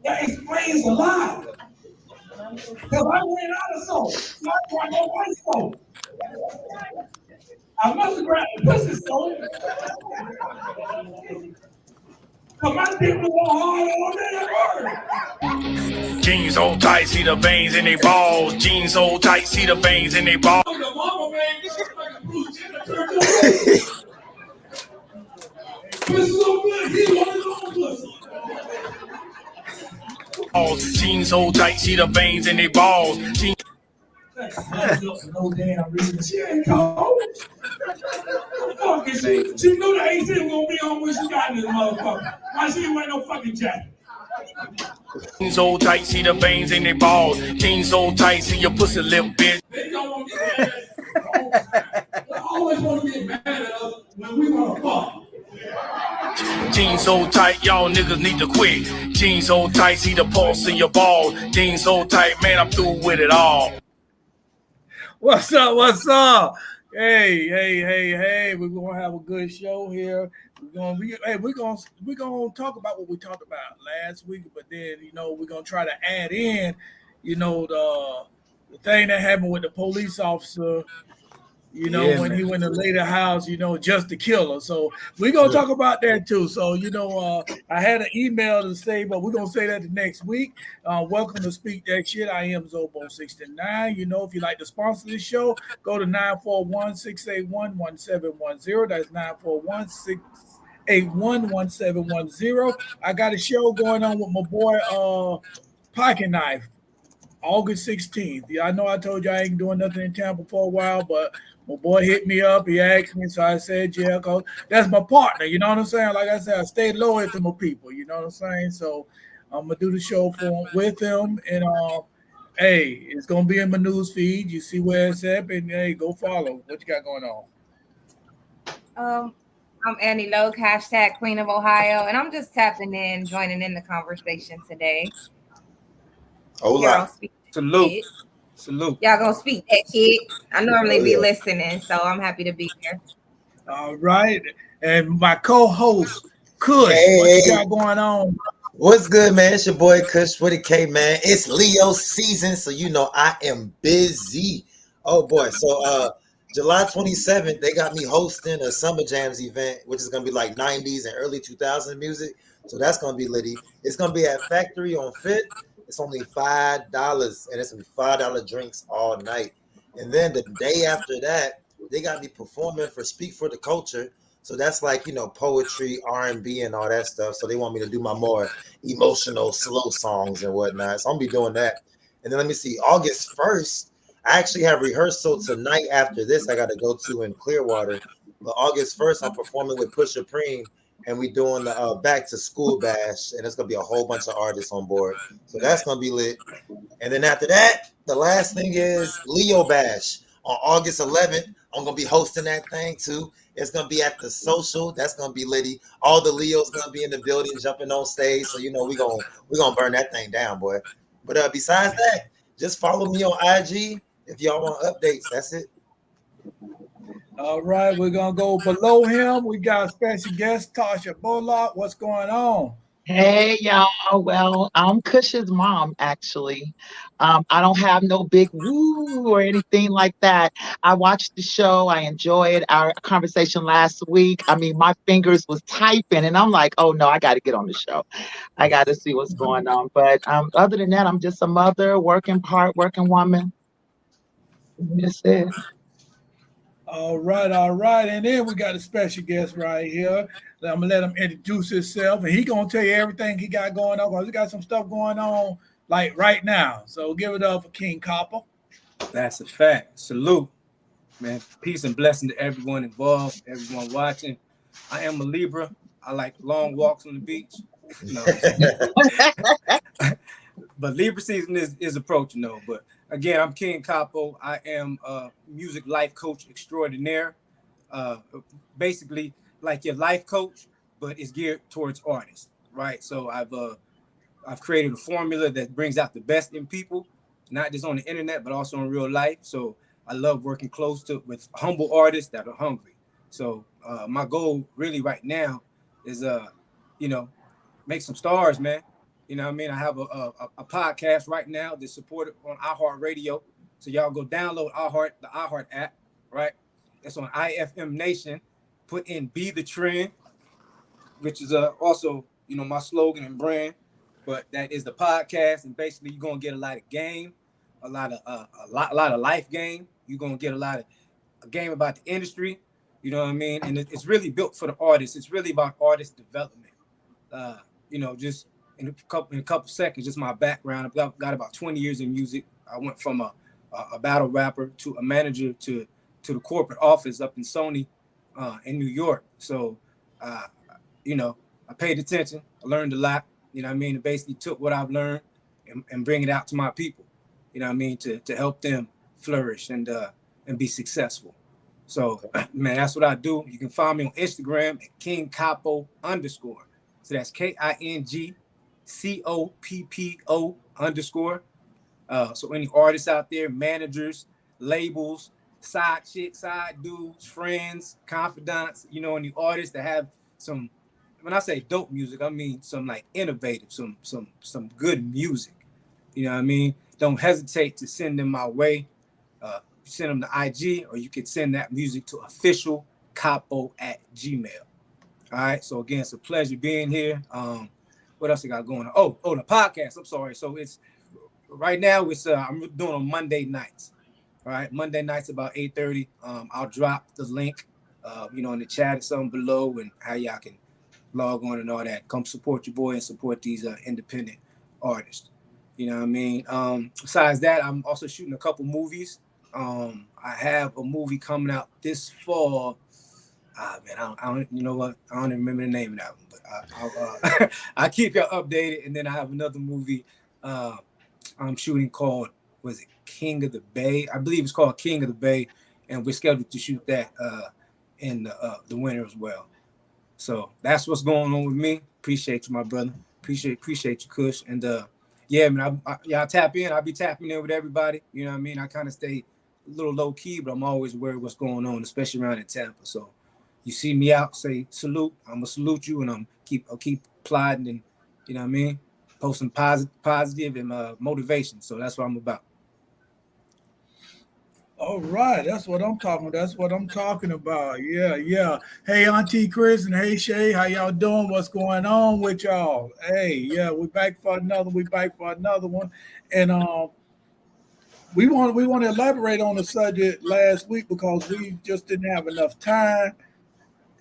That explains a lot. Because I ran out of soap. So I brought no white soap. I must have grabbed the pussy soap. Because my dick was on hard all day at work. Jeans so tight, see the veins in their balls. Jeans so tight, see the veins in their balls. The mama man, this is like a blue Jenna pussy so good, he wanted his own pussy. Jeans so tight, see the veins in their balls. Jeans. No damn reason. She ain't cold. Fuck it. She knew the AC was gonna be on when she got in this motherfucker. Why she ain't wear no fucking jacket? Jeans so tight, see the veins in their balls. Jeans so tight, see your pussy lip, bitch. They don't want to get mad at us. They always want to get mad at us when we want to fuck. Jeans so tight, y'all niggas need to quit. Jeans so tight, see the pulse in your balls. Jeans so tight, man, I'm through with it all. What's up? What's up? Hey! We're gonna have a good show here. We're gonna talk about what we talked about last week, but then we're gonna try to add in, the thing that happened with the police officer. When he went to Lady House, just to kill her. So we're gonna talk about that too. So I had an email to say, but we're gonna say that the next week. Welcome to Speak That Shit. I am Zobo69. If you like to sponsor this show, go to 941-681-1710. That's 941-681-1710. I got a show going on with my boy Pocket Knife. August 16th. Yeah, I know I told you I ain't doing nothing in Tampa for a while, but my boy hit me up. He asked me, so I said, yeah, cause that's my partner. You know what I'm saying? Like I said, I stay loyal to my people. You know what I'm saying? So I'm gonna do the show with him, and hey, it's gonna be in my news feed. You see where it's at, and hey, go follow. What you got going on? I'm Annie Loke, hashtag Queen of Ohio, and I'm just tapping in, joining in the conversation today. Hola. Salute. Y'all gonna speak that shit. I normally be listening, so I'm happy to be here. All right. And my co-host, Kush, what you got going on? What's good, man? It's your boy Kush with a K, man. It's Leo season, so I am busy. Oh boy. So July 27th, they got me hosting a Summer Jams event, which is gonna be like 90s and early 2000s music. So that's gonna be litty. It's gonna be at Factory on 5th. It's only $5, and it's gonna be $5 drinks all night. And then the day after that, they got me performing for Speak for the Culture. So that's like poetry, R&B, and all that stuff. So they want me to do my more emotional, slow songs and whatnot. So I'm gonna be doing that. And then let me see, August 1st, I actually have rehearsal tonight. After this, I got to go to in Clearwater. But August 1st, I'm performing with Pusha Preem. And we doing the back to school bash, and it's gonna be a whole bunch of artists on board. So that's gonna be lit. And then after that, the last thing is Leo Bash on August 11th. I'm gonna be hosting that thing too. It's gonna be at the Social. That's gonna be litty. All the Leos gonna be in the building, jumping on stage. So we gonna burn that thing down, boy. But besides that, just follow me on IG if y'all want updates. That's it. All right, we're gonna go below him. We got a special guest, Tasha Bullock. What's going on? Hey y'all. Well, I'm Kush's mom, actually. I don't have no big woo or anything like that. I watched the show. I enjoyed our conversation last week. I mean, my fingers was typing, and I'm like, oh no, I got to get on the show. I got to see what's going on. But other than that, I'm just a mother, working woman. That's it. All right. And then we got a special guest right here. I'm gonna let him introduce himself, and he gonna tell you everything he got going on. Cause he got some stuff going on like right now. So give it up for King Copper. That's a fact. Salute, man. Peace and blessing to everyone involved, everyone watching. I am a Libra. I like long walks on the beach. But Libra season is approaching, though. But again, I'm King Capo. I am a music life coach extraordinaire. Basically, like your life coach, but it's geared towards artists, right? So I've created a formula that brings out the best in people, not just on the internet, but also in real life. So I love working with humble artists that are hungry. So my goal really right now is, make some stars, man. You know what I mean? I have a podcast right now that's supported on iHeartRadio. So y'all go download the iHeart app, right? It's on IFM Nation. Put in Be the Trend, which is also, you know, my slogan and brand. But that is the podcast, and basically you're gonna get a lot of game, a lot of life game. You're gonna get a game about the industry. You know what I mean? And it's really built for the artists. It's really about artist development. You know, just in a couple seconds, just my background. I've got about 20 years in music. I went from a battle rapper to a manager to the corporate office up in Sony in New York. So, you know, I paid attention. I learned a lot. You know what I mean? And basically took what I've learned and bring it out to my people. You know what I mean? To help them flourish and be successful. So, man, that's what I do. You can find me on Instagram at KingCoppo_. So that's KINGCOPPO_. So any artists out there, managers, labels, side chicks, side dudes, friends, confidants, you know, any artists that have some, when I say dope music, I mean some like innovative, some good music. You know what I mean? Don't hesitate to send them my way. Send them to IG, or you can send that music to officialcapo@gmail. All right. So again, it's a pleasure being here. What else I got going on? Oh, the podcast. I'm sorry. So it's right now. It's I'm doing on Monday nights. All right, Monday nights about 8:30. I'll drop the link, you know, in the chat or something below, and how y'all can log on and all that. Come support your boy and support these independent artists. You know what I mean? Besides that, I'm also shooting a couple movies. I have a movie coming out this fall. Man, I don't, you know what? I don't even remember the name of that one, but I'll keep y'all updated. And then I have another movie I'm shooting called, was it King of the Bay? I believe it's called King of the Bay, and we're scheduled to shoot that in the winter as well. So that's what's going on with me. Appreciate you, my brother. Appreciate you, Kush. And yeah, man, y'all tap in. I'll be tapping in with everybody. You know what I mean? I kind of stay a little low key, but I'm always aware of what's going on, especially around in Tampa. So you see me out, say salute. I'm gonna salute you, and I'll keep plotting, and you know what I mean, posting positive and motivation. So that's what I'm about. All right, that's what I'm talking about. That's what I'm talking about. Yeah. Hey, Auntie Chris and hey Shay, how y'all doing? What's going on with y'all? Hey, yeah, we're back for another. One, and we want to elaborate on the subject last week because we just didn't have enough time.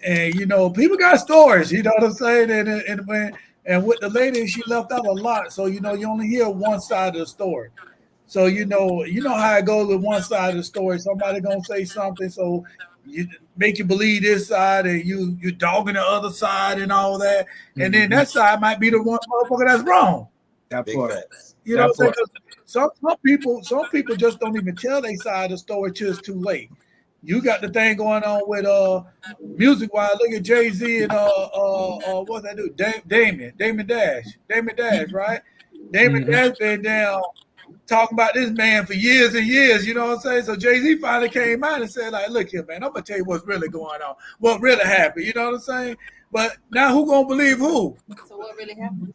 And you know, people got stories. You know what I'm saying? And with the lady, she left out a lot. So you know, you only hear one side of the story. So you know how it goes with one side of the story. Somebody gonna say something, so you make you believe this side, and you dogging the other side and all that, and then that side might be the one motherfucker that's wrong. That part. You know what I'm saying? Some people just don't even tell their side of the story till it's too late. You got the thing going on with music wise. Look at Jay-Z and what's that dude? Damon Dash, right? Damon Dash been down talking about this man for years and years, you know what I'm saying? So Jay-Z finally came out and said, like, look here, man, I'm gonna tell you what's really going on, what really happened, you know what I'm saying? But now who gonna believe who? So what really happened?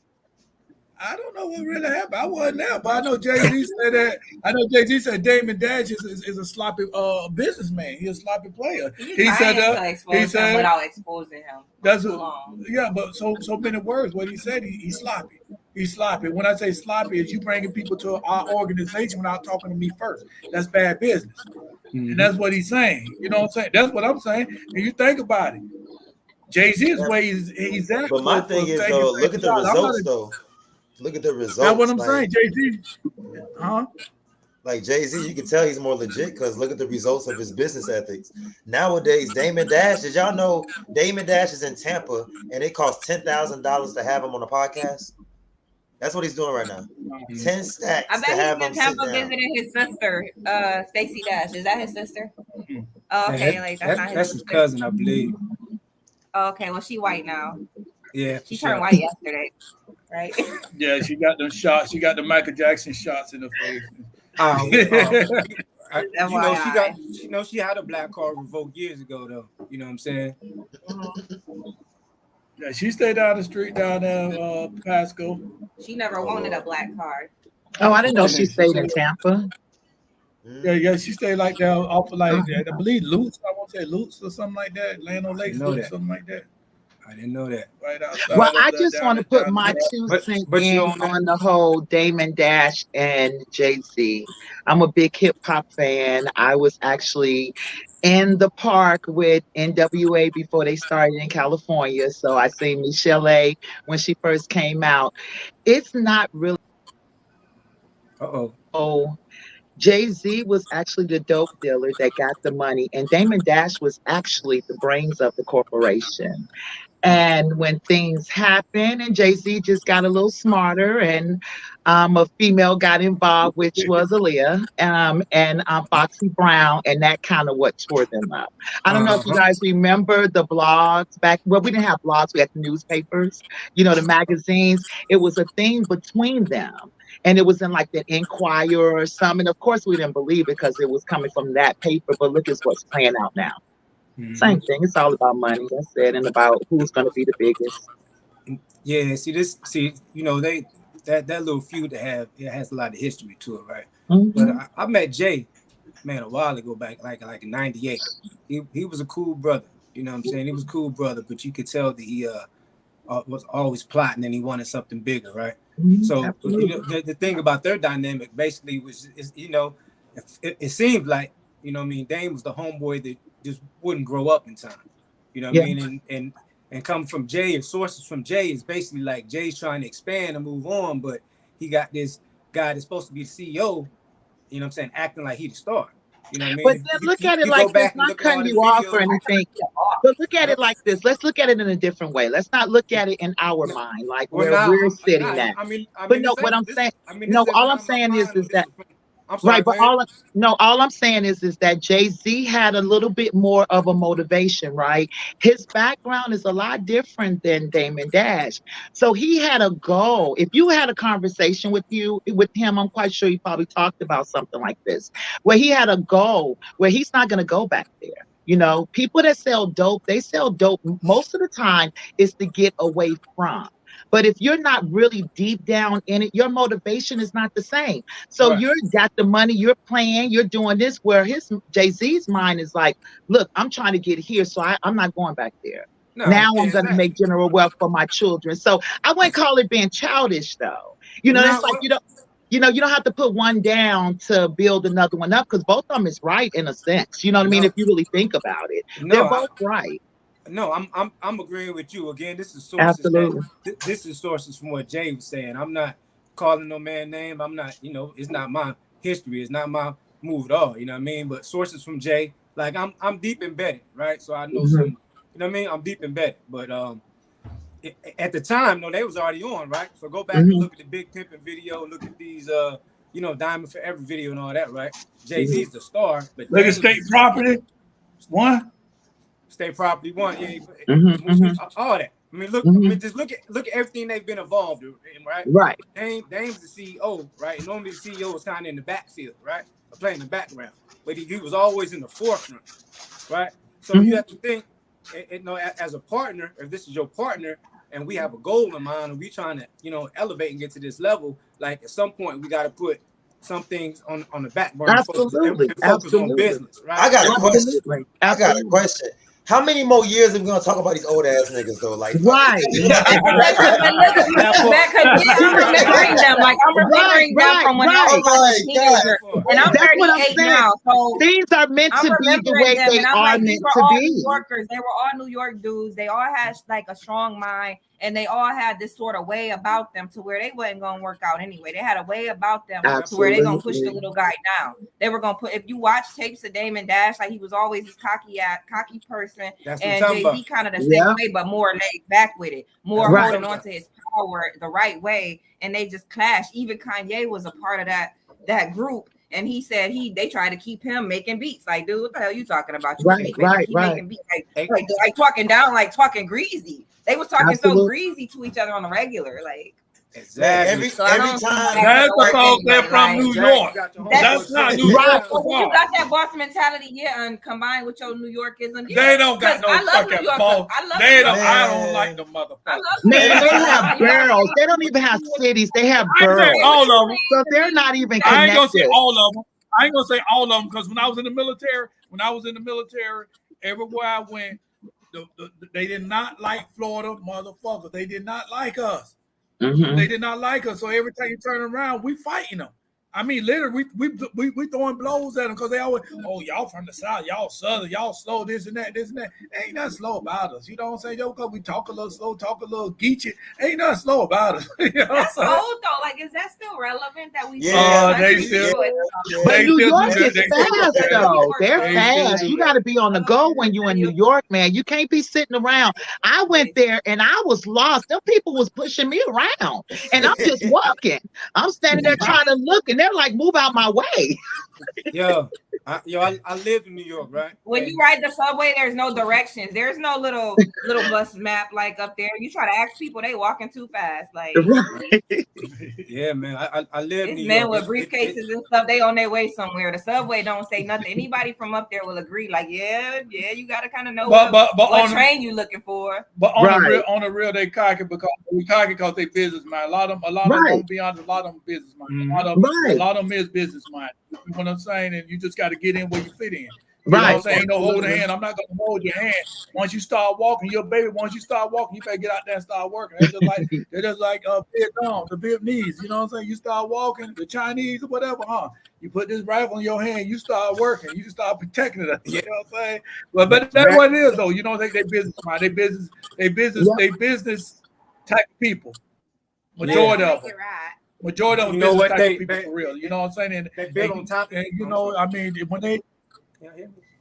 I don't know what really happened. I wasn't there, but I know Jay-Z said that. I know Jay-Z said Damon Dash is a sloppy businessman. He's a sloppy player. He said him without exposing him. That's but so many words. What he said, he's sloppy. He's sloppy. When I say sloppy, is you bringing people to our organization without talking to me first. That's bad business. And that's what he's saying. You know what I'm saying? That's what I'm saying. And you think about it. Jay-Z's way he's at. But my thing is, though, look at the results, though. Look at the results. That's what I'm saying. Jay-Z. Like Jay-Z, you can tell he's more legit because look at the results of his business ethics. Nowadays, Damon Dash, did y'all know Damon Dash is in Tampa and it costs $10,000 to have him on a podcast? That's what he's doing right now. 10 stacks. I bet he's in Tampa visiting his sister, Stacey Dash. Is that his sister? Oh, okay, that's his cousin, I believe. Oh, okay, well, she white now. Yeah, she turned white yesterday, right? Yeah, she got them shots. She got the Michael Jackson shots in the face. She had a black card revoked years ago, though. You know what I'm saying? Yeah, she stayed down the street down there, Pasco. She never wanted a black card. Oh, I didn't know Yeah, she stayed in Tampa. Yeah, she stayed like down off of like I believe Lutz. I want to say Lutz or something like that. Lano Lakes, Lutz, something like that. I didn't know that. Right outside. Well, of I the, just want to put my the, 2 cents but you in know, on the whole Damon Dash and Jay-Z. I'm a big hip hop fan. I was actually in the park with NWA before they started in California. So I seen Michelle A when she first came out. It's not really. Oh, Jay-Z was actually the dope dealer that got the money, and Damon Dash was actually the brains of the corporation. And when things happen, and Jay-Z just got a little smarter, and a female got involved, which was Aaliyah, and Foxy Brown, and that kind of what tore them up. I don't know if you guys remember the blogs back. Well, we didn't have blogs; we had the newspapers. You know, the magazines. It was a thing between them, and it was in like the Enquirer or something. And of course, we didn't believe it because it was coming from that paper. But look at what's playing out now. Same thing. It's all about money. That's it, and about who's going to be the biggest. Yeah. See, you know, that little feud it has a lot of history to it, right? But I met Jay, man, a while ago back, like in '98. He was a cool brother. You know what I'm saying? He was a cool brother, but you could tell that he was always plotting and he wanted something bigger, right? So you know, the thing about their dynamic basically is you know, it seemed like, you know what I mean, Dame was the homeboy that just wouldn't grow up in time. You know what I mean? And come from Jay, or sources from Jay is basically like Jay's trying to expand and move on, but he got this guy that's supposed to be the CEO, you know what I'm saying, acting like he the star. You know what I mean? But then look at it like this, not cutting you off or anything. But look at it like this. Let's look at it in a different way. Let's not look at it in our mind, like where we're sitting at. But no, what I'm saying, no, all I'm saying is that. Right, but all I'm saying is that Jay-Z had a little bit more of a motivation, right? His background is a lot different than Damon Dash. So he had a goal. If you had a conversation with him, I'm quite sure he probably talked about something like this, where he had a goal where he's not going to go back there. You know, people that sell dope, they sell dope most of the time is to get away from. But if you're not really deep down in it, your motivation is not the same. So you're got the money, you're playing, you're doing this, where Jay-Z's mind is like, look, I'm trying to get here, so I'm not going back there. Now I'm going to make general wealth for my children. So I wouldn't call it being childish, though. You know, it's like you don't have to put one down to build another one up, because both of them is right in a sense. You know what I mean? If you really think about it, they're both right. No, I'm agreeing with you. Again, this is sources. This is sources from what Jay was saying. I'm not calling no man name. I'm not, you know, it's not my history. It's not my move at all. You know what I mean? But sources from Jay, like I'm deep embedded, right? So I know some. You know what I mean? I'm deep embedded. But at the time, no, they was already on, right? So go back and look at the Big Pimpin' video. Look at these, you know, Diamond Forever video and all that, right? Jay-Z's the star, but look at State Property one. State Property one, all that. I mean, look. I mean, just look at everything they've been involved in, right? Right. Dame's the CEO, right? And normally the CEO was kind of in the backfield, right, or playing the background, but he was always in the forefront, right? So you have to think, you know, as a partner, if this is your partner, and we have a goal in mind, and we trying to, you know, elevate and get to this level, like at some point we got to put some things on the back burner and focus on business, right? I got a question. How many more years are we gonna talk about these old ass niggas though? Like, right? I'm remembering them. Like I'm remembering them from when I was like a teenager, and I'm 38 now. So things are meant to be the way they are meant to be. New Yorkers. They were all New York dudes. They all had like a strong mind, and they all had this sort of way about them to where they wasn't gonna work out anyway. They had a way about them to where they gonna push the little guy down. They were gonna put. If you watch tapes of Damon Dash, like he was always this cocky person. And Jay-Z kind of the same way, but more laid back with it, more holding on to his power the right way, and they just clashed. Even Kanye was a part of that group, and he said they tried to keep him making beats. Like, dude, what the hell are you talking about? You making beats like talking down, like talking greasy. They was talking so greasy to each other on the regular, like. Exactly. So I every don't time. That's because they're from like, New Exactly. York. You got your That's homeboy not shit. New York. Right. So when you got that boss mentality, yeah, and combined with your New Yorkism, yeah. They don't got no I love fucking New York. boss. I love They New don't. York. I don't like the I motherfuckers. love Man, New they York. have You gotta boroughs. say They don't even have cities. They have I ain't say boroughs. all of them. So they're not even I ain't gonna say connected. all of them. I ain't gonna say all of them because when I was in the military, everywhere I went, they did not like Florida motherfuckers. They did not like us. Mhm. They did not like us. So every time you turn around, we fighting them. I mean, literally, we throwing blows at them because they always, oh, y'all from the South, y'all Southern, y'all slow, this and that. Ain't nothing slow about us. You know what I'm saying? Yo, because we talk a little slow, talk a little geeky. Ain't nothing slow about us. You know That's what I'm saying? old though. Like, is that still relevant that we? Yeah, they still. But They New still York do that. is They still do fast that. though. They're They fast. still You do got to be on the go when you're in New York, man. You can't be sitting around. I went there and I was lost. Them people was pushing me around, and I'm just walking. I'm standing there trying to look, and they're like, "Move out my way." Yo, I lived in New York, right? When you ride the subway, there's no directions. There's no little bus map like up there. You try to ask people, they walking too fast. Like, Yeah, man. I lived in it's New men York. with briefcases and stuff. They on their way somewhere. The subway don't say nothing. Anybody from up there will agree. Like, yeah, you got to kind of know what train you looking for. But on the real, they cocky because they business mind. A lot of them won't be honest. A lot of them business mind. A lot of them is business mind. You know what I'm saying? And you just got to get in where you fit in. You know what I'm saying? Ain't no holding hand. I'm not gonna hold your hand. Once you start walking, once you start walking, you better get out there and start working. They're just like Vietnam, the Vietnamese. You know what I'm saying? You start walking, the Chinese or whatever, huh? You put this rifle in your hand, you start working, you start protecting it. You know what I'm saying? But that's what it is though. You don't think they business mind. They business type of people. Majority of them. Majority of them business type of people for real. You know what I'm saying? And they build on top. And you know, I mean, when they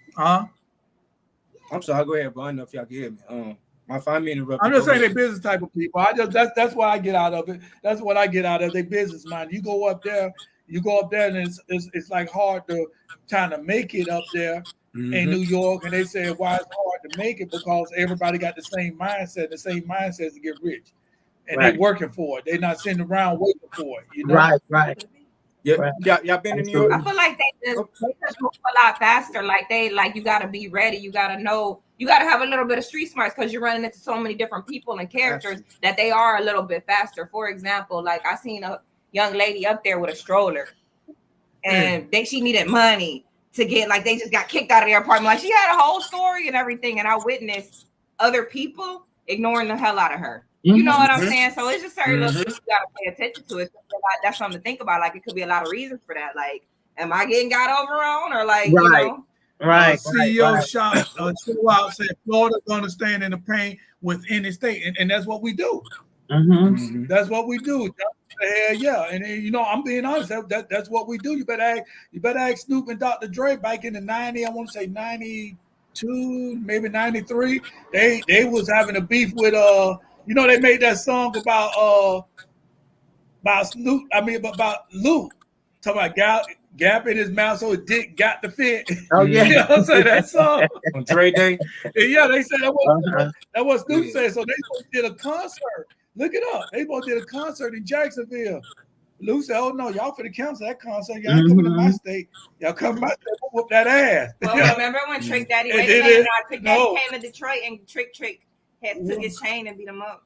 I'm sorry, go ahead, but I don't know if y'all can hear me. My family interrupted. I'm just saying they're business type of people. That's what I get out of it. That's what I get out of it. They business mind. You go up there and it's like hard to trying to make it up there in New York. And they say why it's hard to make it because everybody got the same mindset. The same mindset is to get rich. And they're working for it. They're not sitting around waiting for it. You know? Right. Yeah, y'all been in New York? I feel like they just move a lot faster. Like you got to be ready. You got to know. You got to have a little bit of street smarts because you're running into so many different people and characters that they are a little bit faster. For example, like I seen a young lady up there with a stroller, and she needed money to get. Like they just got kicked out of their apartment. Like she had a whole story and everything, and I witnessed other people ignoring the hell out of her. You know what I'm saying? So it's just certain little things you gotta pay attention to. That's something to think about. Like it could be a lot of reasons for that. Like, am I getting got over on, or like, you know? CEO shot out said Florida's gonna stand in the paint with any state, and that's what we do. That's what we do. Hell yeah, and you know I'm being honest. That's what we do. You better ask Snoop and Dr. Dre back in the '90s. I want to say '92, maybe '93. They was having a beef with You know, they made that song about Snoop. I mean, about Luke. Talking about gap in his mouth so his dick got to fit. Oh yeah, you know what I'm saying? That song on Dre Day. Yeah, they said that was Snoop said. So they both did a concert. Look it up. They both did a concert in Jacksonville. Luke said, "Oh no, y'all for the cancel that concert. Y'all ain't coming to my state. Y'all come to my state, we'll whoop that ass." Well, remember when Trick Daddy? Trick Daddy came to Detroit and Trick took his chain and beat him up.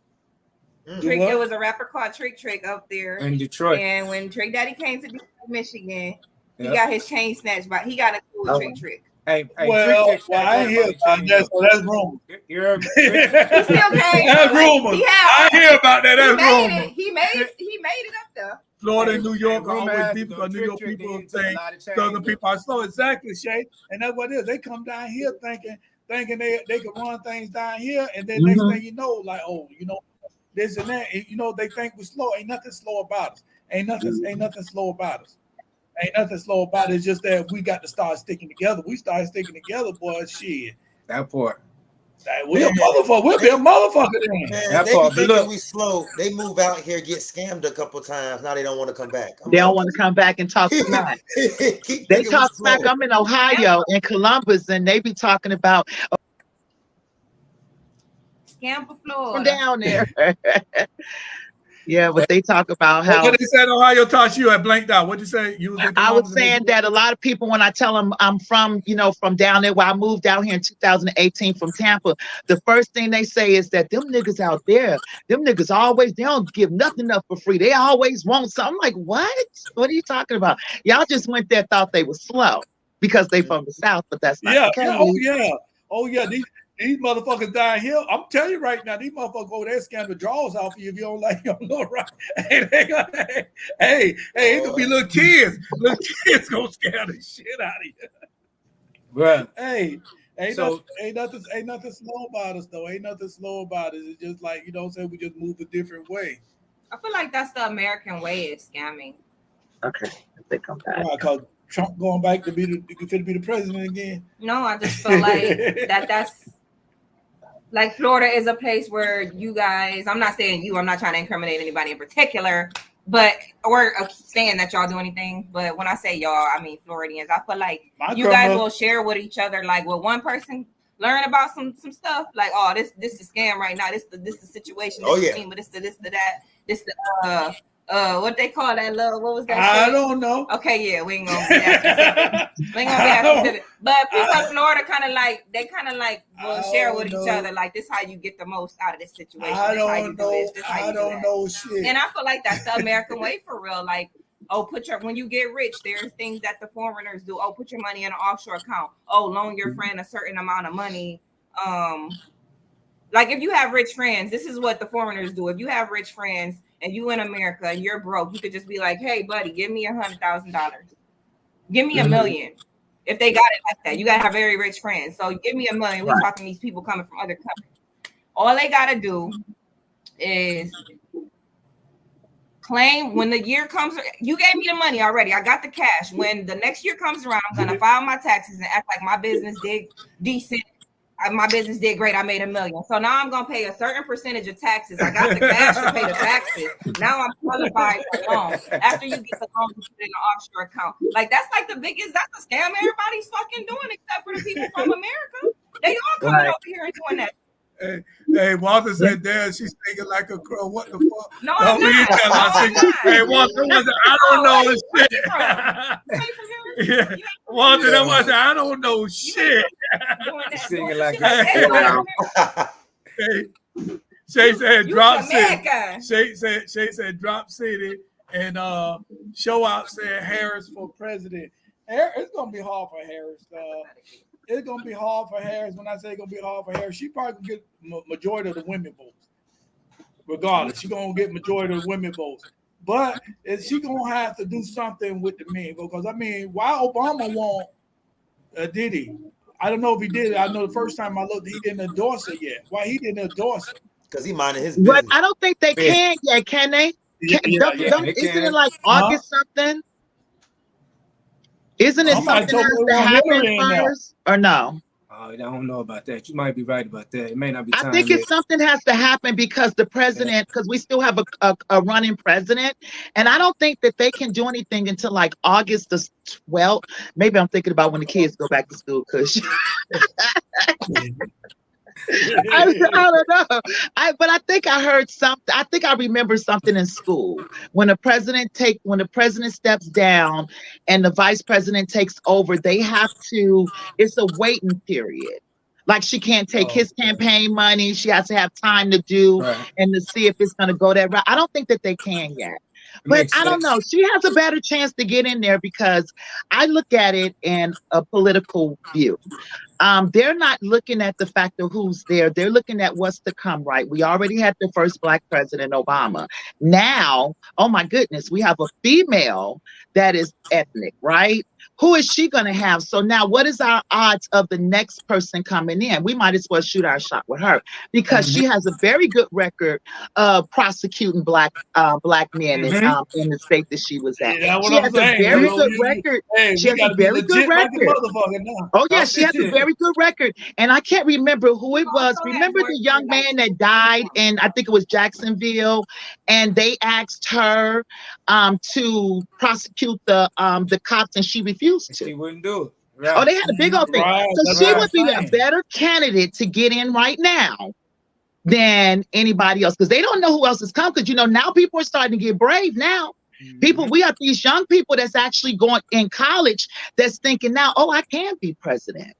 There was a rapper called Trick up there in Detroit. And when Trick Daddy came to Detroit, Michigan, he got his chain snatched by. He got a cool Trick. Hey, well, I ain't hear about that, so that's rumor. He still came. That's rumor. I hear about that. That's rumor. He made it up there. Florida and New York are always deep because New York people think Southern people are slow. Exactly, Shyt. And that's what it is. They come down here thinking they can run things down here, and then next thing you know, like, oh, you know, this and that. You know, they think we're slow. Ain't nothing slow about us. Ain't nothing slow about us. Ain't nothing slow about it. It's just that we got to start sticking together. We started sticking together, boy. Shit. That part. We're a motherfucker. We'll be a motherfucker then. They think we slow. They move out here, get scammed a couple times. Now they don't want to come back. They don't want to come back and talk smack. They talk smack. I'm in Ohio, in Columbus, and they be talking about scam for Florida. From down there. Yeah, but they talk about how. What they said Ohio taught you at blanked out. What'd you say? You was I was saying that a lot of people, when I tell them I'm from, from down there where I moved out here in 2018 from Tampa, the first thing they say is that them niggas out there, them niggas always, they don't give nothing up for free. They always want something. I'm like, what? What are you talking about? Y'all just went there, thought they were slow because they from the South, but that's not the case. Oh yeah. These motherfuckers down here, I'm telling you right now, these motherfuckers go there scam the draws off you if you don't like your little right. Hey, it's gonna be little kids. Little kids gonna scare the shit out of you. Right. Hey, ain't nothing slow about us though. Ain't nothing slow about us. It's just like, we just move a different way. I feel like that's the American way of scamming. Okay, I think I'm back. Because Trump going back to be the president again. No, I just feel like that's like Florida is a place where you guys, I'm not saying you, I'm not trying to incriminate anybody in particular, but or saying that y'all do anything. But when I say y'all, I mean Floridians. I feel like you guys will share with each other, like will one person learn about some stuff, like, oh, this is scam right now. This the situation. But this the that. This the what they call that love? What was that? I don't know. Okay, yeah, we ain't gonna be that specific. We ain't gonna be that specific. But people in Florida kind of like will share with each other, like, this how you get the most out of this situation. I don't know shit. And I feel like that's the American way for real. Like, oh, when you get rich, there's things that the foreigners do. Oh, put your money in an offshore account. Oh, loan your friend a certain amount of money. Like if you have rich friends, this is what the foreigners do. If you have rich friends and you in America and you're broke, you could just be like, hey, buddy, give me $100,000. Give me $1 million. If they got it like that, you got to have very rich friends. So give me $1 million. We're talking these people coming from other countries. All they got to do is claim when the year comes. You gave me the money already. I got the cash. When the next year comes around, I'm going to file my taxes and act like my business did decent. My business did great. I made $1 million. So now I'm going to pay a certain percentage of taxes. I got the cash to pay the taxes. Now I'm qualified for loan. After you get the loan, you put it in an offshore account. Like, that's like the biggest, that's a scam everybody's fucking doing except for the people from America. They all coming over here and doing that. Hey, Walter said, "Damn, she's thinking like a crow. What the fuck?" No, I'm not. Hey, Walter, I don't know shit. Yeah, Walter, that was I don't know shit. Singing like Shay said drop city. Shay said drop city, and show out said Harris for president. It's gonna be hard for Harris. It's gonna be hard for Harris. When I say it's gonna be hard for Harris, she probably gonna get majority of the women votes. Regardless, she gonna get majority of the women votes. But she gonna have to do something with the men, because I mean, why Obama won't? Did he? I don't know if he did it. I know the first time I looked, he didn't endorse it yet. Why he didn't endorse it? Because he minded his business. But I don't think they can yet, can they? Isn't it like August something? Isn't it something else that happened first, or no? I don't know about that. You might be right about that. It may not be time. I think it's something has to happen because the president, because we still have a running president, and I don't think that they can do anything until like August the 12th. Maybe I'm thinking about when the kids go back to school, Kush. I don't know. But I think I heard something. I think I remember something in school when the president steps down and the vice president takes over. They have to. It's a waiting period. Like she can't take his campaign money. She has to have time to do and to see if it's going to go that route. I don't think that they can yet. But I don't know. She has a better chance to get in there because I look at it in a political view. They're not looking at the fact of who's there. They're looking at what's to come, right? We already had the first Black president, Obama. Now, oh my goodness, we have a female that is ethnic, right? Who is she going to have? So now what is our odds of the next person coming in? We might as well shoot our shot with her because she has a very good record of prosecuting black men in the state that she was at. Yeah, she has a very good record. She has a very good record. Oh yeah, she has a very good record. And I can't remember who it was. Remember the young man that died in, I think it was Jacksonville, and they asked her to prosecute the cops, and she refused to. She wouldn't do it. Right. Oh, they had a big old thing. So she would be a better candidate to get in right now than anybody else because they don't know who else has come. Because now people are starting to get brave now. People, we have these young people that's actually going in college that's thinking now, oh, I can be president.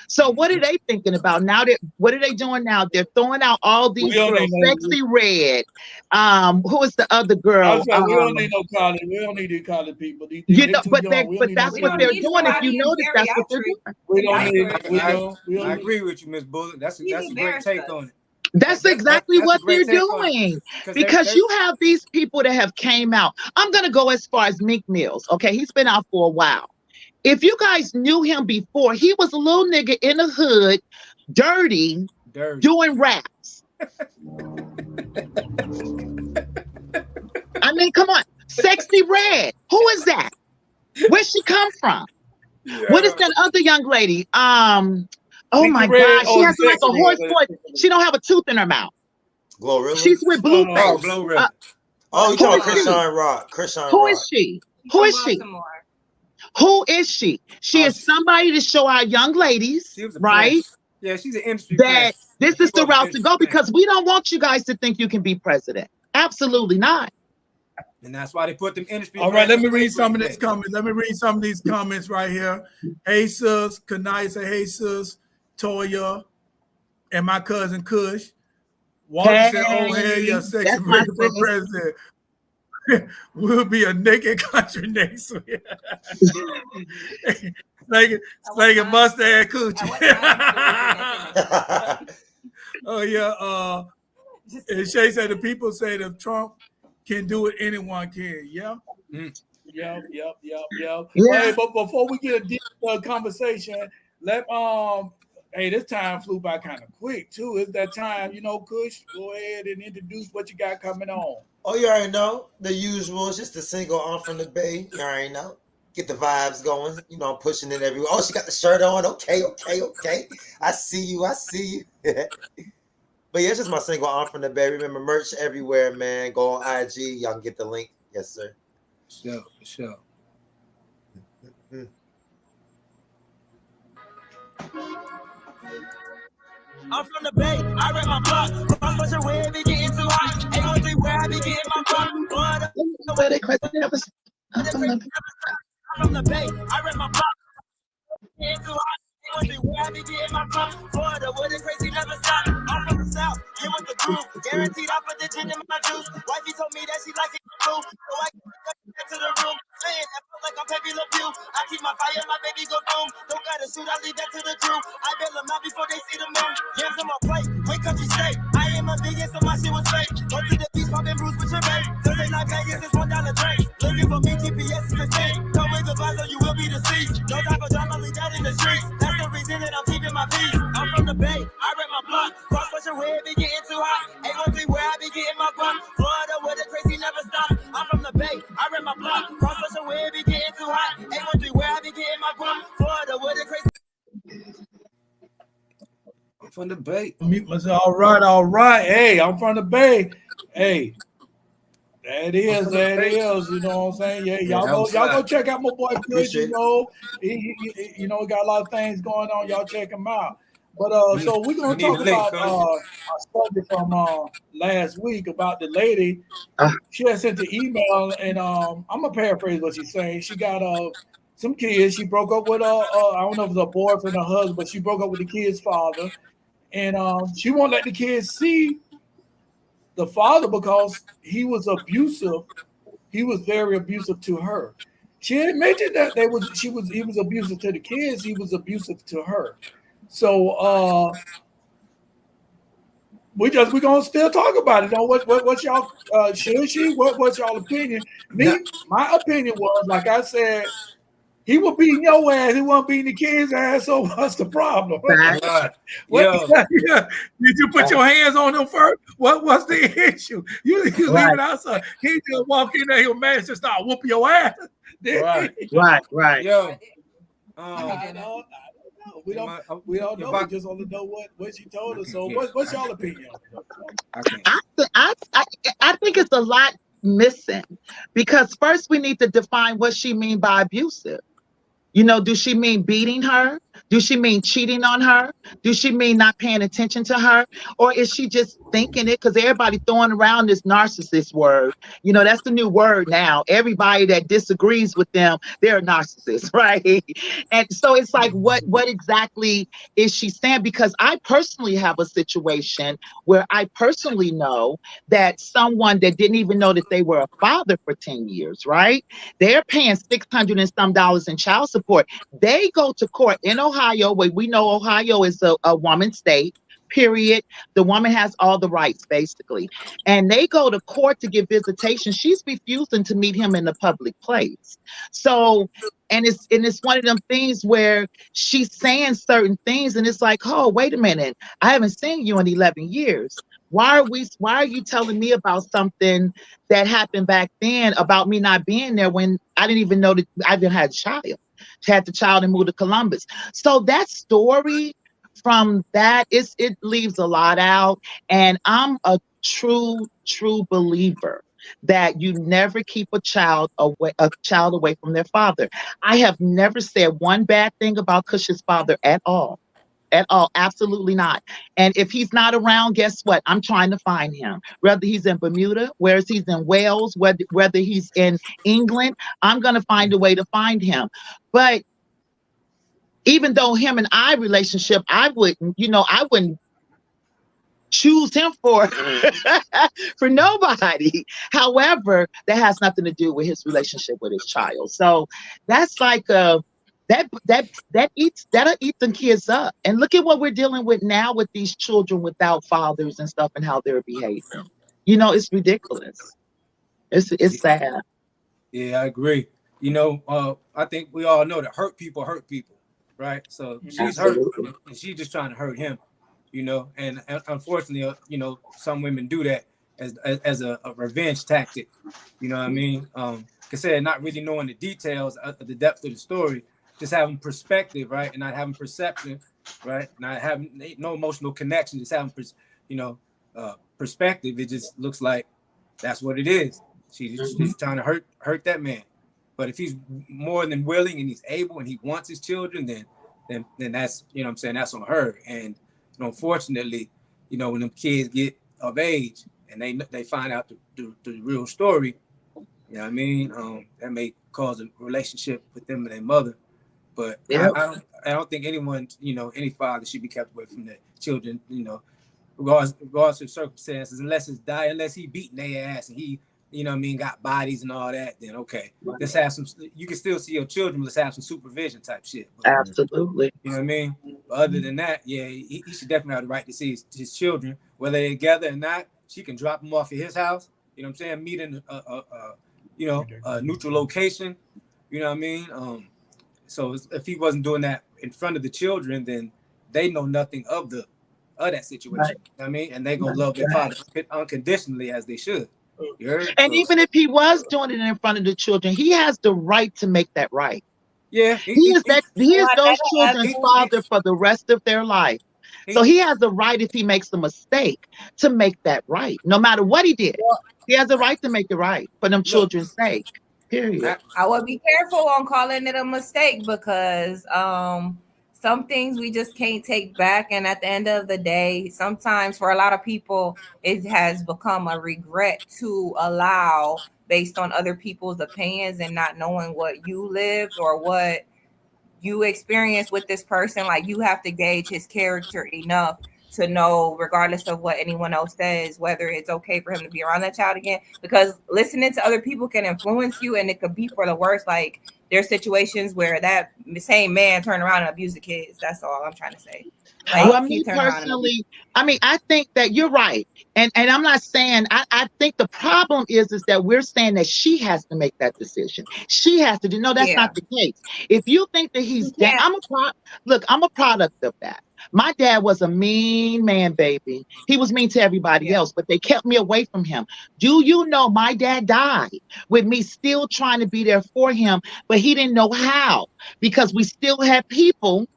So what are they thinking about now? What are they doing now? They're throwing out all these girls, Sexy Red. Who is the other girl? We don't need no college. We don't need these college people. They're too but young. that's what they're doing. If you notice, that's what they're doing. We don't need. I agree with you, Miss Bullock. That's a great take on it. That's exactly what they're doing because you have these people that have came out. I'm going to go as far as Meek Mills. Okay. He's been out for a while. If you guys knew him before, he was a little nigga in the hood, dirty. Doing raps. I mean, come on. Sexy Red. Who is that? Where'd she come from? Yeah. What is that other young lady? Oh my God, she has like a horse voice. She don't have a tooth in her mouth. Glorilla? She's with Blueface. You talking Krishan Rock? Who is she? Who is she? Who is she? She is somebody to show our young ladies, right? Yeah, she's an industry that this is the route to go because we don't want you guys to think you can be president. Absolutely not. And that's why they put them industry. All right, let me read some of these comments. Let me read some of these comments right here. Hey sis, Kanisa, hey sis, Toya, and my cousin Kush. Walter said, oh hell yeah, sexy for president. We'll be a naked country next week. Slanging mustache coochie. Oh yeah. And Shay said the people say that if Trump can do it, anyone can. Yeah. Yep. Yeah. Hey, but before we get a deep conversation, hey, this time flew by kind of quick too. It's that time, Kush, go ahead and introduce what you got coming on. Oh, you already know the usual. It's just a single on from the Bay. You already know. Get the vibes going. I'm pushing it everywhere. Oh, she got the shirt on. Okay. I see you. But yeah, it's just my single on from the Bay. Remember, merch everywhere, man. Go on IG. Y'all can get the link. Yes, sir. For sure. I'm from the Bay, I rep my block. I'm such a way it be getting too hot. Ain't gonna see where I be getting my block. I'm from the Bay, I rep my block. Getting too hot. Ain't gonna see where I be getting my block. Florida, where the crazy never stop. I'm from the South, get with the groove. Guaranteed I put the gin in my juice. Wifey told me that she like it too. So I get to the room. Saying that feel like I'm Pepe Le Pew. I keep my fire, my baby go boom. Don't gotta shoot, I leave that to the crew. I bail them out before they see the moon. Yams on my plate, wake up, you stay. I am a biggest, so my shit was fake. Go to the beach, pop and bruise with your babe. Cause they like Vegas, it's $1 drink. Looking for me, GPS is the thing. Come with the vibes or you will be deceased. No type of drama, leave that in the streets. That's the reason that I'm keeping my peace. I'm from the Bay, I rep my block. Cross pressure where it be getting too hot. Ain't gonna see where I be getting my guap. Florida where the crazy never stops. I'm from the Bay, I rep my block. Cross pressure where it be getting too hot. Ain't gonna see where I be getting my guap. Florida where the crazy. I'm from the Bay. All right. Hey, I'm from the Bay. Hey. That is. You know what I'm saying? Yeah, y'all go check out my boy Kush. He got a lot of things going on. Y'all check him out. But so we're gonna talk about a story from last week about the lady. She had sent the email, and I'm gonna paraphrase what she's saying. She got some kids. She broke up with I don't know if it was a boyfriend or husband, but she broke up with the kid's father, and she won't let the kids see the father because he was abusive. He was very abusive to her. She admitted that he was abusive to the kids. He was abusive to her. So we're gonna still talk about it. What y'all should she? What's y'all opinion? My opinion was, like I said, he was beating your ass. He wasn't beating the kids' ass. So what's the problem? Did you put your hands on him first? What's the issue? You leave it outside. He just walk in there, he'll man just start whooping your ass. Right. Yo. We don't know. We just want to know what she told us. So what's y'all opinion? I think it's a lot missing because first we need to define what she mean by abusive. You know, do she mean beating her? Do she mean cheating on her? Do she mean not paying attention to her? Or is she just thinking it? Because everybody throwing around this narcissist word. You know, that's the new word now. Everybody that disagrees with them, they're a narcissist, right? And so it's like, what exactly is she saying? Because I personally have a situation where I personally know that someone that didn't even know that they were a father for 10 years, right? They're paying 600 and some dollars in child support. They go to court in Ohio, where we know Ohio is a woman's state, period. The woman has all the rights, basically. And they go to court to get visitation. She's refusing to meet him in the public place. So, and it's one of them things where she's saying certain things, and it's like, oh, wait a minute, I haven't seen you in 11 years. Why are you telling me about something that happened back then about me not being there when I didn't even know that I even had a child? She had the child and moved to Columbus. So that story from that it leaves a lot out. And I'm a true believer that you never keep a child away from their father. I have never said one bad thing about Cush's father at all. At all, absolutely not. And if he's not around, guess what? I'm trying to find him. Whether he's in Bermuda, whether he's in Wales, whether he's in England, I'm going to find a way to find him. But even though him and I relationship, I wouldn't choose him for for nobody. However, that has nothing to do with his relationship with his child. So that's like that'll eat them kids up. And look at what we're dealing with now with these children without fathers and stuff and how they're behaving. You know, it's ridiculous. It's sad. Yeah, I agree. I think we all know that hurt people, right? So she's hurt, Absolutely. and she's just trying to hurt him, And unfortunately, some women do that as a revenge tactic. You know what I mean? Like I said, not really knowing the details of the depth of the story, just having perspective, right, and not having perception, right, not having no emotional connection, just having perspective. It just looks like that's what it is. She's trying to hurt that man. But if he's more than willing and he's able and he wants his children, then that's, what I'm saying, that's on her. And unfortunately, when them kids get of age and they find out the real story, you know what I mean? That may cause a relationship with them and their mother. But Yep. I don't think anyone, any father should be kept away from their children, regardless of circumstances, unless he beating their ass and he, got bodies and all that, then okay. Let's have some, you can still see your children, let's have some supervision type shit. But, Absolutely. you know what I mean? But other than that, yeah, he should definitely have the right to see his children, whether they're together or not. She can drop them off at his house, you know what I'm saying? Meet in a neutral location, you know what I mean? So if he wasn't doing that in front of the children, then they know nothing of that situation. Right. You know what I mean? And they gonna love their father unconditionally as they should. You heard? And even if he was doing it in front of the children, he has the right to make that right. Yeah, He is those children's father for the rest of their life. So he has the right, if he makes a mistake, to make that right. No matter what he did, he has the right to make it right for them children's sake. Period. I would be careful on calling it a mistake because some things we just can't take back. And at the end of the day, sometimes for a lot of people, it has become a regret to allow based on other people's opinions and not knowing what you lived or what you experienced with this person. Like, you have to gauge his character enough to know, regardless of what anyone else says, whether it's okay for him to be around that child again. Because listening to other people can influence you, and it could be for the worst. Like, there's situations where that same man turn around and abuse the kids. That's all I'm trying to say. Like, well, me personally, I think that you're right. And I'm not saying, I think the problem is that we're saying that she has to make that decision. She has to do. No, that's not the case. If you think that he's down, I'm a product of that. My dad was a mean man, baby. He was mean to everybody else, but they kept me away from him. Do you know my dad died with me still trying to be there for him, but he didn't know how, because we still had people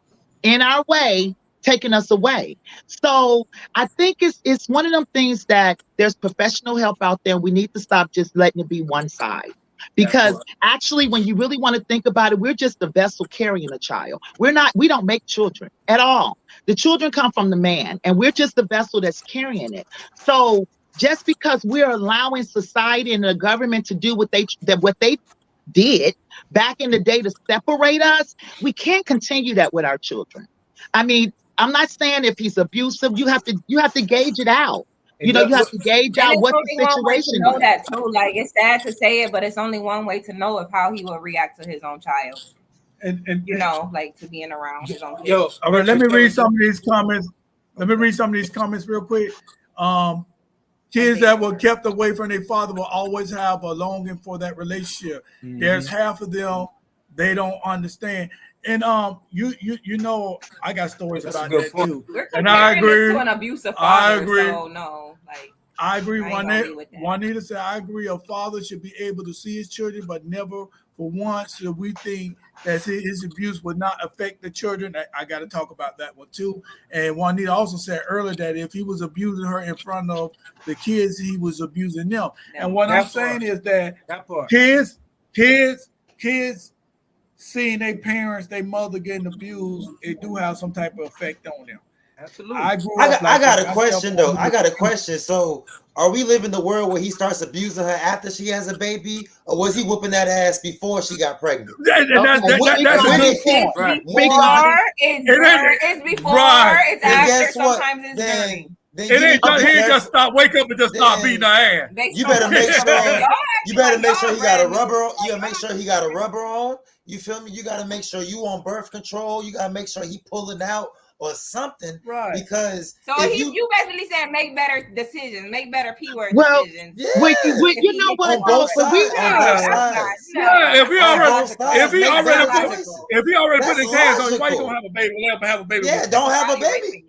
in our way taking us away. So I think it's one of them things that there's professional help out there. We need to stop just letting it be one side. Because actually, when you really want to think about it, we're just the vessel carrying a child. We don't make children at all. The children come from the man, and we're just the vessel that's carrying it. So just because we're allowing society and the government to do what they did back in the day to separate us, we can't continue that with our children. I mean, I'm not saying if he's abusive, you have to gauge it out. You have to gauge And out it's what only the one way to situation know is. that too. Like, it's sad to say it, but it's only one way to know of how he will react to his own child. And like to being around his own kids. Yo, all right, let me read some of these comments. Let me read some of these comments real quick. Kids that were kept away from their father will always have a longing for that relationship. Mm-hmm. There's half of them they don't understand. And you know, I got stories about that too. And I agree. This to an abusive father, I agree. So no, like I agree. Juanita said, I agree. A father should be able to see his children, but never for once should we think that his abuse would not affect the children. I got to talk about that one too. And Juanita also said earlier that if he was abusing her in front of the kids, he was abusing them. And what I'm saying is that kids seeing their parents, their mother getting abused, it do have some type of effect on them. Absolutely. I got a question though. I got a question. So, are we living in the world where he starts abusing her after she has a baby, or was he whooping that ass before she got pregnant? That's a good point. Right. It's before, it's after, sometimes it's during. He ain't just stop, wake up and just start beating her ass. You better make sure he got a rubber on. You gotta make sure he got a rubber on. You feel me? You gotta make sure you on birth control. You gotta make sure he pulling out or something, right? Because you basically saying make better decisions, make better P-word decisions. Yeah. You know what? On both sides. If he already put his hands on you, why you gonna have a baby? Let him have a baby. Yeah, don't have a baby.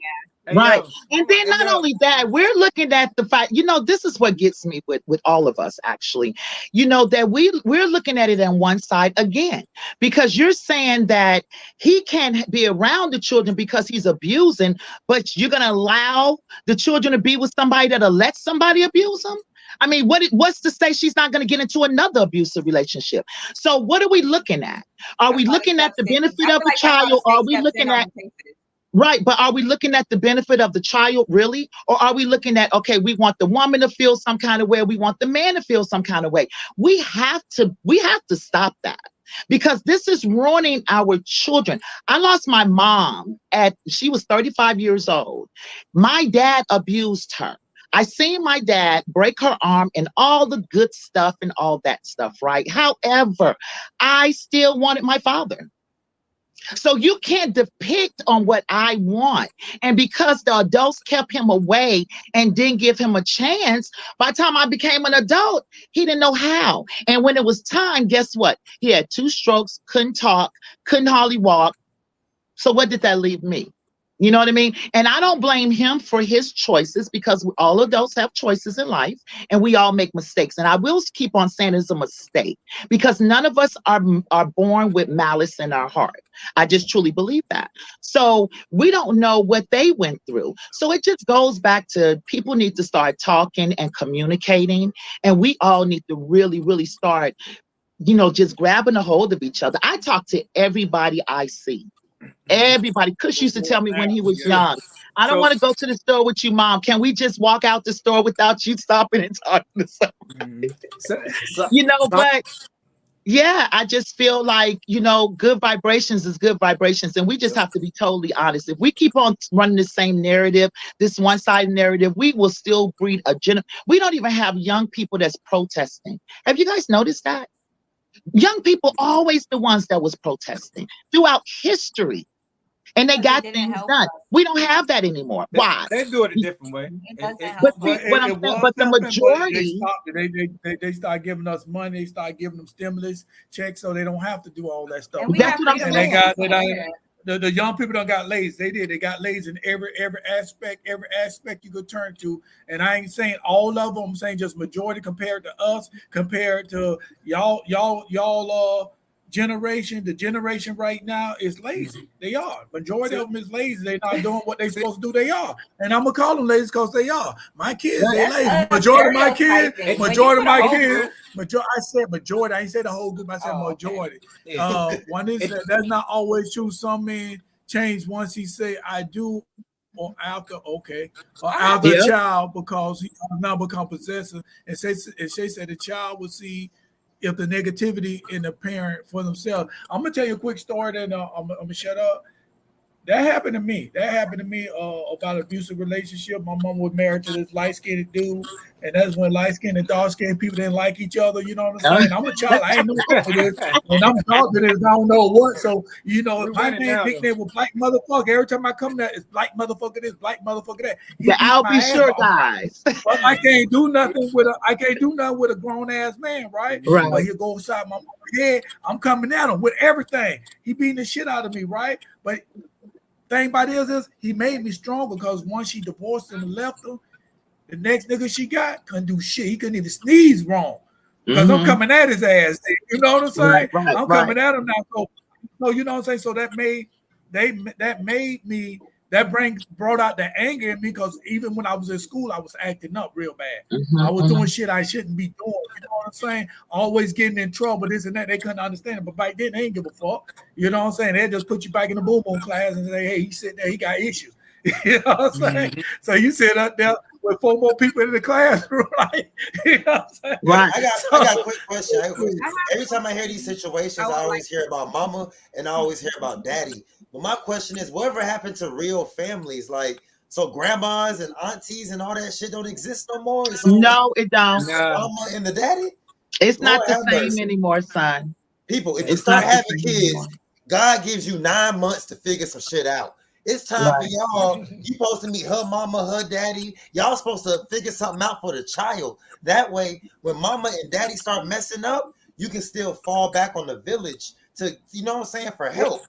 Right. And then not only that, we're looking at the fact, this is what gets me with all of us, actually, that we're looking at it on one side again, because you're saying that he can't be around the children because he's abusing, but you're going to allow the children to be with somebody that'll let somebody abuse them. I mean, what's to say she's not going to get into another abusive relationship? So what are we looking at? Are we looking at the benefit of the child? Or are we looking at... Right, but are we looking at the benefit of the child really? Or are we looking at, okay, we want the woman to feel some kind of way, we want the man to feel some kind of way. We have to stop that, because this is ruining our children. I lost my mom she was 35 years old. My dad abused her. I seen my dad break her arm and all the good stuff and all that stuff, right? However, I still wanted my father. So you can't depict on what I want. And because the adults kept him away and didn't give him a chance, by the time I became an adult, he didn't know how. And when it was time, guess what? He had 2 strokes, couldn't talk, couldn't hardly walk. So what did that leave me? You know what I mean? And I don't blame him for his choices, because all adults have choices in life and we all make mistakes. And I will keep on saying it's a mistake, because none of us are born with malice in our heart. I just truly believe that. So we don't know what they went through. So it just goes back to people need to start talking and communicating. And we all need to really, really start, just grabbing a hold of each other. I talk to everybody I see. Everybody. Kush used to tell me when he was young, I don't want to go to the store with you, Mom. Can we just walk out the store without you stopping and talking to somebody? But yeah, I just feel like, good vibrations is good vibrations. And we just have to be totally honest. If we keep on running the same narrative, this one-sided narrative, we will still breed we don't even have young people that's protesting. Have you guys noticed that? Young people always the ones that was protesting throughout history, and they got things done. We don't have that anymore. Why? They do it a different way. But the majority, they start giving us money. They start giving them stimulus checks, so they don't have to do all that stuff. That's what I'm saying. The young people don't got lazy. They got lazy in every aspect you could turn to. And I ain't saying all of them. I'm saying just majority compared to us, compared to y'all generation, the generation right now is lazy. They are. Majority of them is lazy. They're not doing what they're supposed to do. They are. And I'm going to call them lazy because they are. My kids, they lazy. Majority of my kids, I said majority. I ain't said the whole group. I said majority. Okay. One is that that's not always true. Some men change once he say I do or after, okay, or after a child because he now become possessive. And Shay said the child will see if the negativity in the parent for themselves. I'm gonna tell you a quick story, then I'm gonna shut up. That happened to me. About an abusive relationship. My mom was married to this light-skinned dude, and that's when light-skinned and dark-skinned people didn't like each other. You know what I'm saying? I'm a child. I ain't know what it is, and I'm talking this. I don't know what. So my nickname was Black Motherfucker. Every time I come there, it's Black Motherfucker this, Black Motherfucker that. I'll be sure, guys. But I can't do nothing with a grown-ass man, right? Right. But he'll go inside my head. I'm coming at him with everything. He beating the shit out of me, right? But thing about it is he made me stronger because once she divorced him and left him, the next nigga she got couldn't do shit. He couldn't even sneeze wrong because I'm coming at his ass. You know what I'm saying? Right, I'm coming at him now. So you know what I'm saying? So that made me brought out the anger in me because even when I was in school, I was acting up real bad. I was doing shit I shouldn't be doing. You know what I'm saying? Always getting in trouble, this and that. They couldn't understand it. But back then, they didn't give a fuck. You know what I'm saying? They just put you back in the boom class and say, hey, he's sitting there, he got issues. You know what I'm saying? So you sit up there with 4 more people in the classroom, right? You know what I'm saying? Right. I got a quick question. Every time I hear these situations, I always hear about mama and I always hear about daddy. But my question is, whatever happened to real families? Like, so grandmas and aunties and all that shit don't exist no more? No, it don't. Mama and the daddy? It's not the same anymore, son. People, if you start having kids, God gives you 9 months to figure some shit out. It's time for y'all. You supposed to meet her mama, her daddy. Y'all supposed to figure something out for the child. That way, when mama and daddy start messing up, you can still fall back on the village to, you know what I'm saying, for help.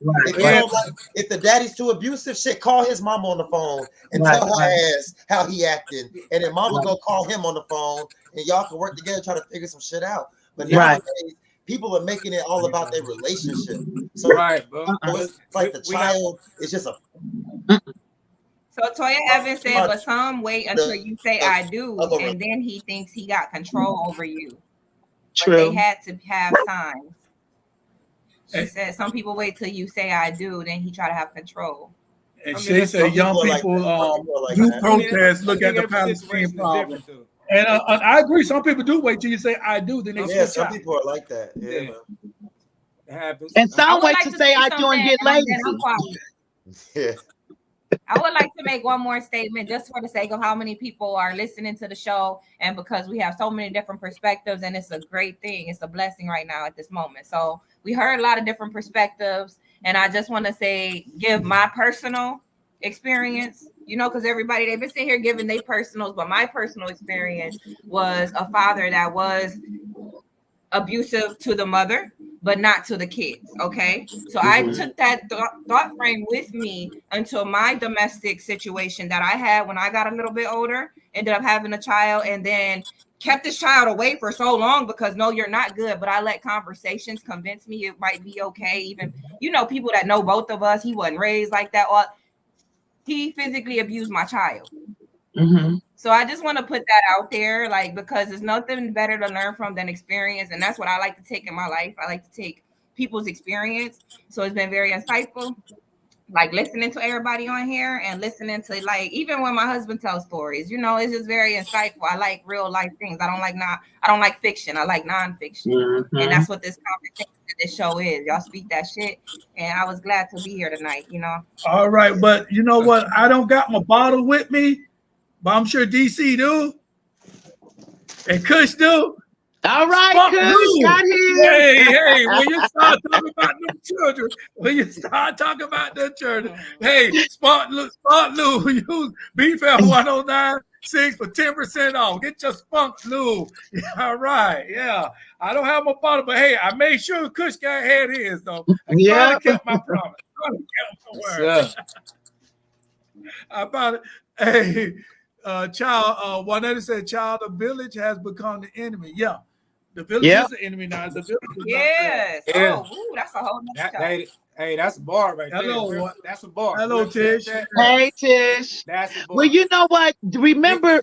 If the daddy's too abusive, shit, call his mama on the phone and tell her ass how he acting. And then mama go call him on the phone and y'all can work together, try to figure some shit out. But nowadays, people are making it all about their relationship. So, it's like the child is just a. So Toya Evans said, but some wait until you say I do, and then he thinks he got control over you. True. But they had to have signs. She said some people wait till you say I do, then he try to have control. And she said young people do protest, look at the Palestinian problem. And I agree. Some people do wait till you say I do, then they some people are like that. Yeah. It happens. And some wait to say I do and get lazy. Yeah. I would like to make one more statement just for the sake of how many people are listening to the show and because we have so many different perspectives and it's a great thing. It's a blessing right now at this moment. So we heard a lot of different perspectives and I just want to give my personal experience, because everybody, they've been sitting here giving their personals, but my personal experience was a father that was abusive to the mother, but not to the kids. Okay. So I took that thought frame with me until my domestic situation that I had when I got a little bit older, ended up having a child and then kept this child away for so long because no, you're not good. But I let conversations convince me it might be okay. Even, people that know both of us, he wasn't raised like that. Or he physically abused my child. So I just want to put that out there, because there's nothing better to learn from than experience. And that's what I like to take in my life. I like to take people's experience. So it's been very insightful, listening to everybody on here and listening to even when my husband tells stories, it's just very insightful. I like real life things. I don't like fiction. I like nonfiction. And that's what this conversation, this show is. Y'all speak that shit. And I was glad to be here tonight, All right. But you know what? I don't got my bottle with me. But I'm sure DC do. And Kush do. All right, Kush got here. Hey, when you start talking about them children, hey, Spot Lou, use BFAM 1096 for 10% off. Get your spunk, Lou. Yeah, all right, yeah. I don't have my bottle, but hey, I made sure Kush had his, though. I kept my promise. I about it. Hey. Juanetta said, child of village has become the enemy. Yeah, The village is the enemy now. The village is Yes. Yeah. Oh, ooh, that's a whole nother show. Hey, that's a bar right Hello, there. what? That's a bar. Hello, Tish. Hey, Tish. That's a bar. Well, you know what? Remember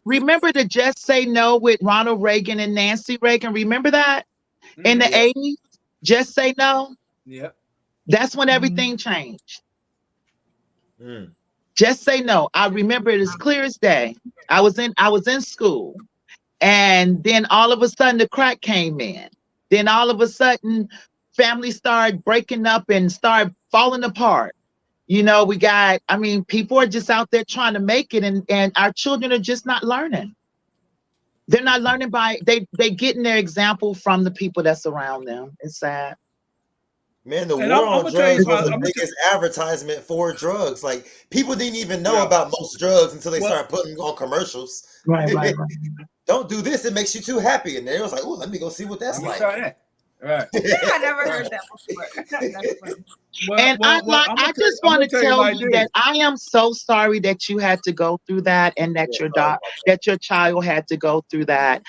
the Just Say No with Ronald Reagan and Nancy Reagan? Remember that? In the 80s? Just Say No? Yep. That's when everything changed. Mm. Just Say No. I remember it as clear as day. I was in school. And then all of a sudden the crack came in. Then all of a sudden families started breaking up and started falling apart. You know, people are just out there trying to make it, and our children are just not learning. They're not learning they getting their example from the people that's around them. It's sad. Man, the And war I'm on tell you drugs was about- the biggest advertisement for drugs. Like, people didn't even know Yeah. about most drugs until they Well- started putting them on commercials. Right. Don't do this; it makes you too happy. And they was like, "Oh, let me go see what that's Let me like." try that. Right. I never heard that before. That's funny. And I just want to tell you that I am so sorry that you had to go through that, and that your child had to go through that,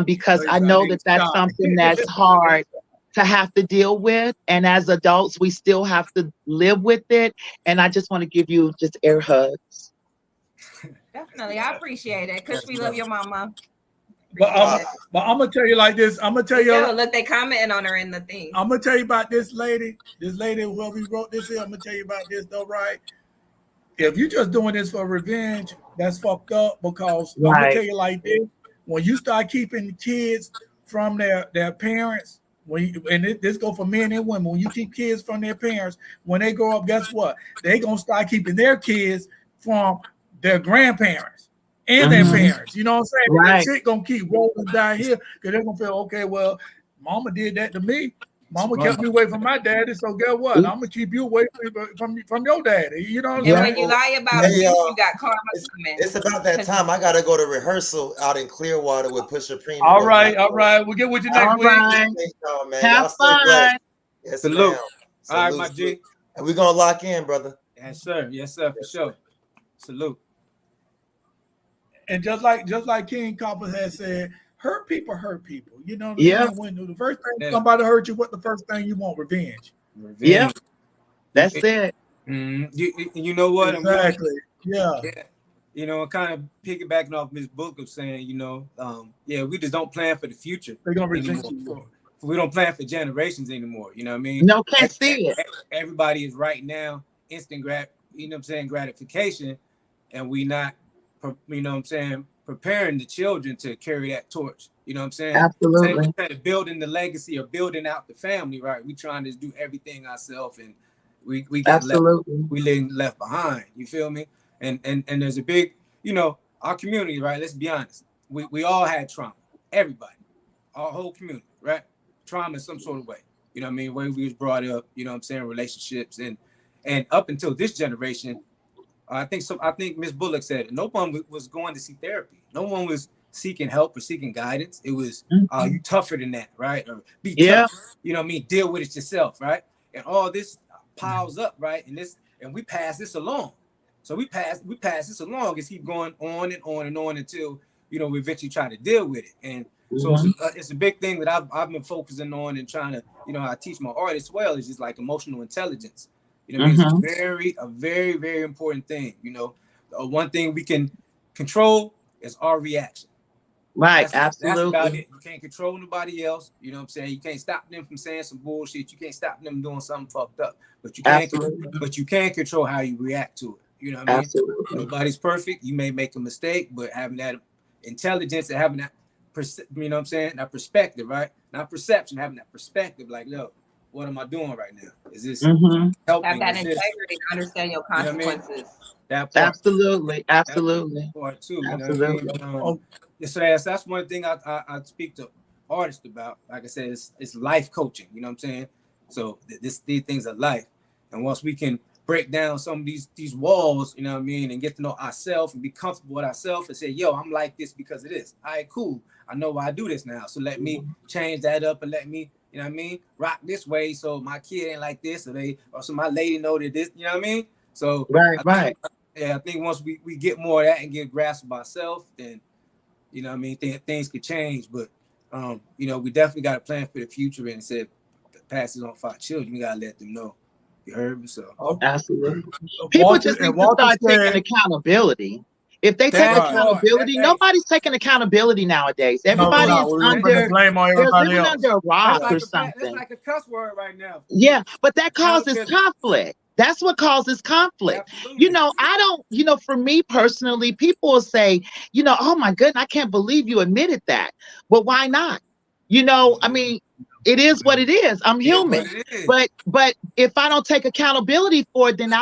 because I know that that's something that's hard to have to deal with. And as adults, we still have to live with it. And I just want to give you just air hugs. Definitely, I appreciate it. Kush, we love your mama. But I'm gonna tell you like this. I'm gonna tell you. Look, they commenting on her in the thing. I'm gonna tell you about this lady. This lady, whoever wrote this here, I'm gonna tell you about this though, right? If you're just doing this for revenge, that's fucked up. Because I'm gonna tell you like this: when you start keeping kids from their parents, this go for men and women, when you keep kids from their parents, when they grow up, guess what? They gonna start keeping their kids from their grandparents and their parents. You know what I'm saying? Right. That shit gonna keep rolling down here because they're gonna feel, okay, well, mama did that to me. Mama kept me away from my daddy, so guess what? I'm gonna keep you away from your daddy. You know what I'm saying? And when you lie about abuse, you got karma coming. It's about that time. I gotta go to rehearsal out in Clearwater with Pusha Premium. All right. We'll get with you next week. Man. Have fun. Yes, Salute. ma'am. All right, my G. And we're gonna lock in, brother. Yes, sir. Yes, sir. For sure. Salute. And just like King Copper has said, hurt people. You know what I'm saying? When the first time somebody hurt you, what the first thing you want? Revenge. Yeah. That's it. You know what? Exactly. Yeah. You know, kind of piggybacking off Miss Book of saying, you know, we just don't plan for the future. They're gonna resent anymore. We don't plan for generations anymore. You know what I mean? No, can't see it. Everybody is right now instant gratification, and we not, preparing the children to carry that torch. You know what I'm saying? Absolutely. Same kind of building the legacy or building out the family, right? We trying to do everything ourselves, and we get left behind. You feel me? And there's a big, our community, right? Let's be honest. We all had trauma. Everybody, our whole community, right? Trauma in some sort of way. You know what I mean? Way we was brought up. You know what I'm saying? Relationships and up until this generation. I think Ms. Bullock said it. No one was going to see therapy. No one was seeking help or seeking guidance. It was, you tougher than that, right? Or be tough. You know what I mean? Deal with it yourself, right? And all this piles up, right? And we pass this along. So we pass this along. It's keep going on and on and on until we eventually try to deal with it. And so it's a big thing that I've been focusing on and trying to, I teach my artists well. It's just like emotional intelligence. It's a very, very important thing. One thing we can control is our reaction. Right, That's absolutely. about it. You can't control nobody else. You know what I'm saying? You can't stop them from saying some bullshit. You can't stop them doing something fucked up. But you can control how you react to it. You know what I mean? Absolutely. Nobody's perfect. You may make a mistake, but having that intelligence and having that, that perspective, right? Not perception, having that perspective, like, look, what am I doing right now? Is this helping? Have that integrity to understand your consequences. You know that part. Absolutely. That part too. Absolutely. So that's one thing I speak to artists about. Like I said, it's life coaching. You know what I'm saying? So these things are life, and once we can break down some of these walls, you know what I mean, and get to know ourselves and be comfortable with ourselves and say, yo, I'm like this because of this. All right, cool. I know why I do this now. So let me change that up and let me, you know what I mean, rock this way so my kid ain't like this, or so my lady know that this, you know what I mean? So right. I think once we get more of that and get a grasp of ourselves, then, you know what I mean, things could change. But You know, we definitely got a plan for the future, and said pass it on for our children. We gotta let them know. You heard me? So absolutely. People just need to start taking accountability. If they take accountability, nobody's taking accountability nowadays. Everybody is under blame on they're everybody living else. under a rock like or something. It's like a cuss word right now. Yeah, but that causes conflict. That's what causes conflict. Absolutely. You know, I don't, you know, for me personally, people will say, you know, oh my goodness, I can't believe you admitted that. Well, why not? You know, I mean, it is what it is. I'm human. But if I don't take accountability for it, then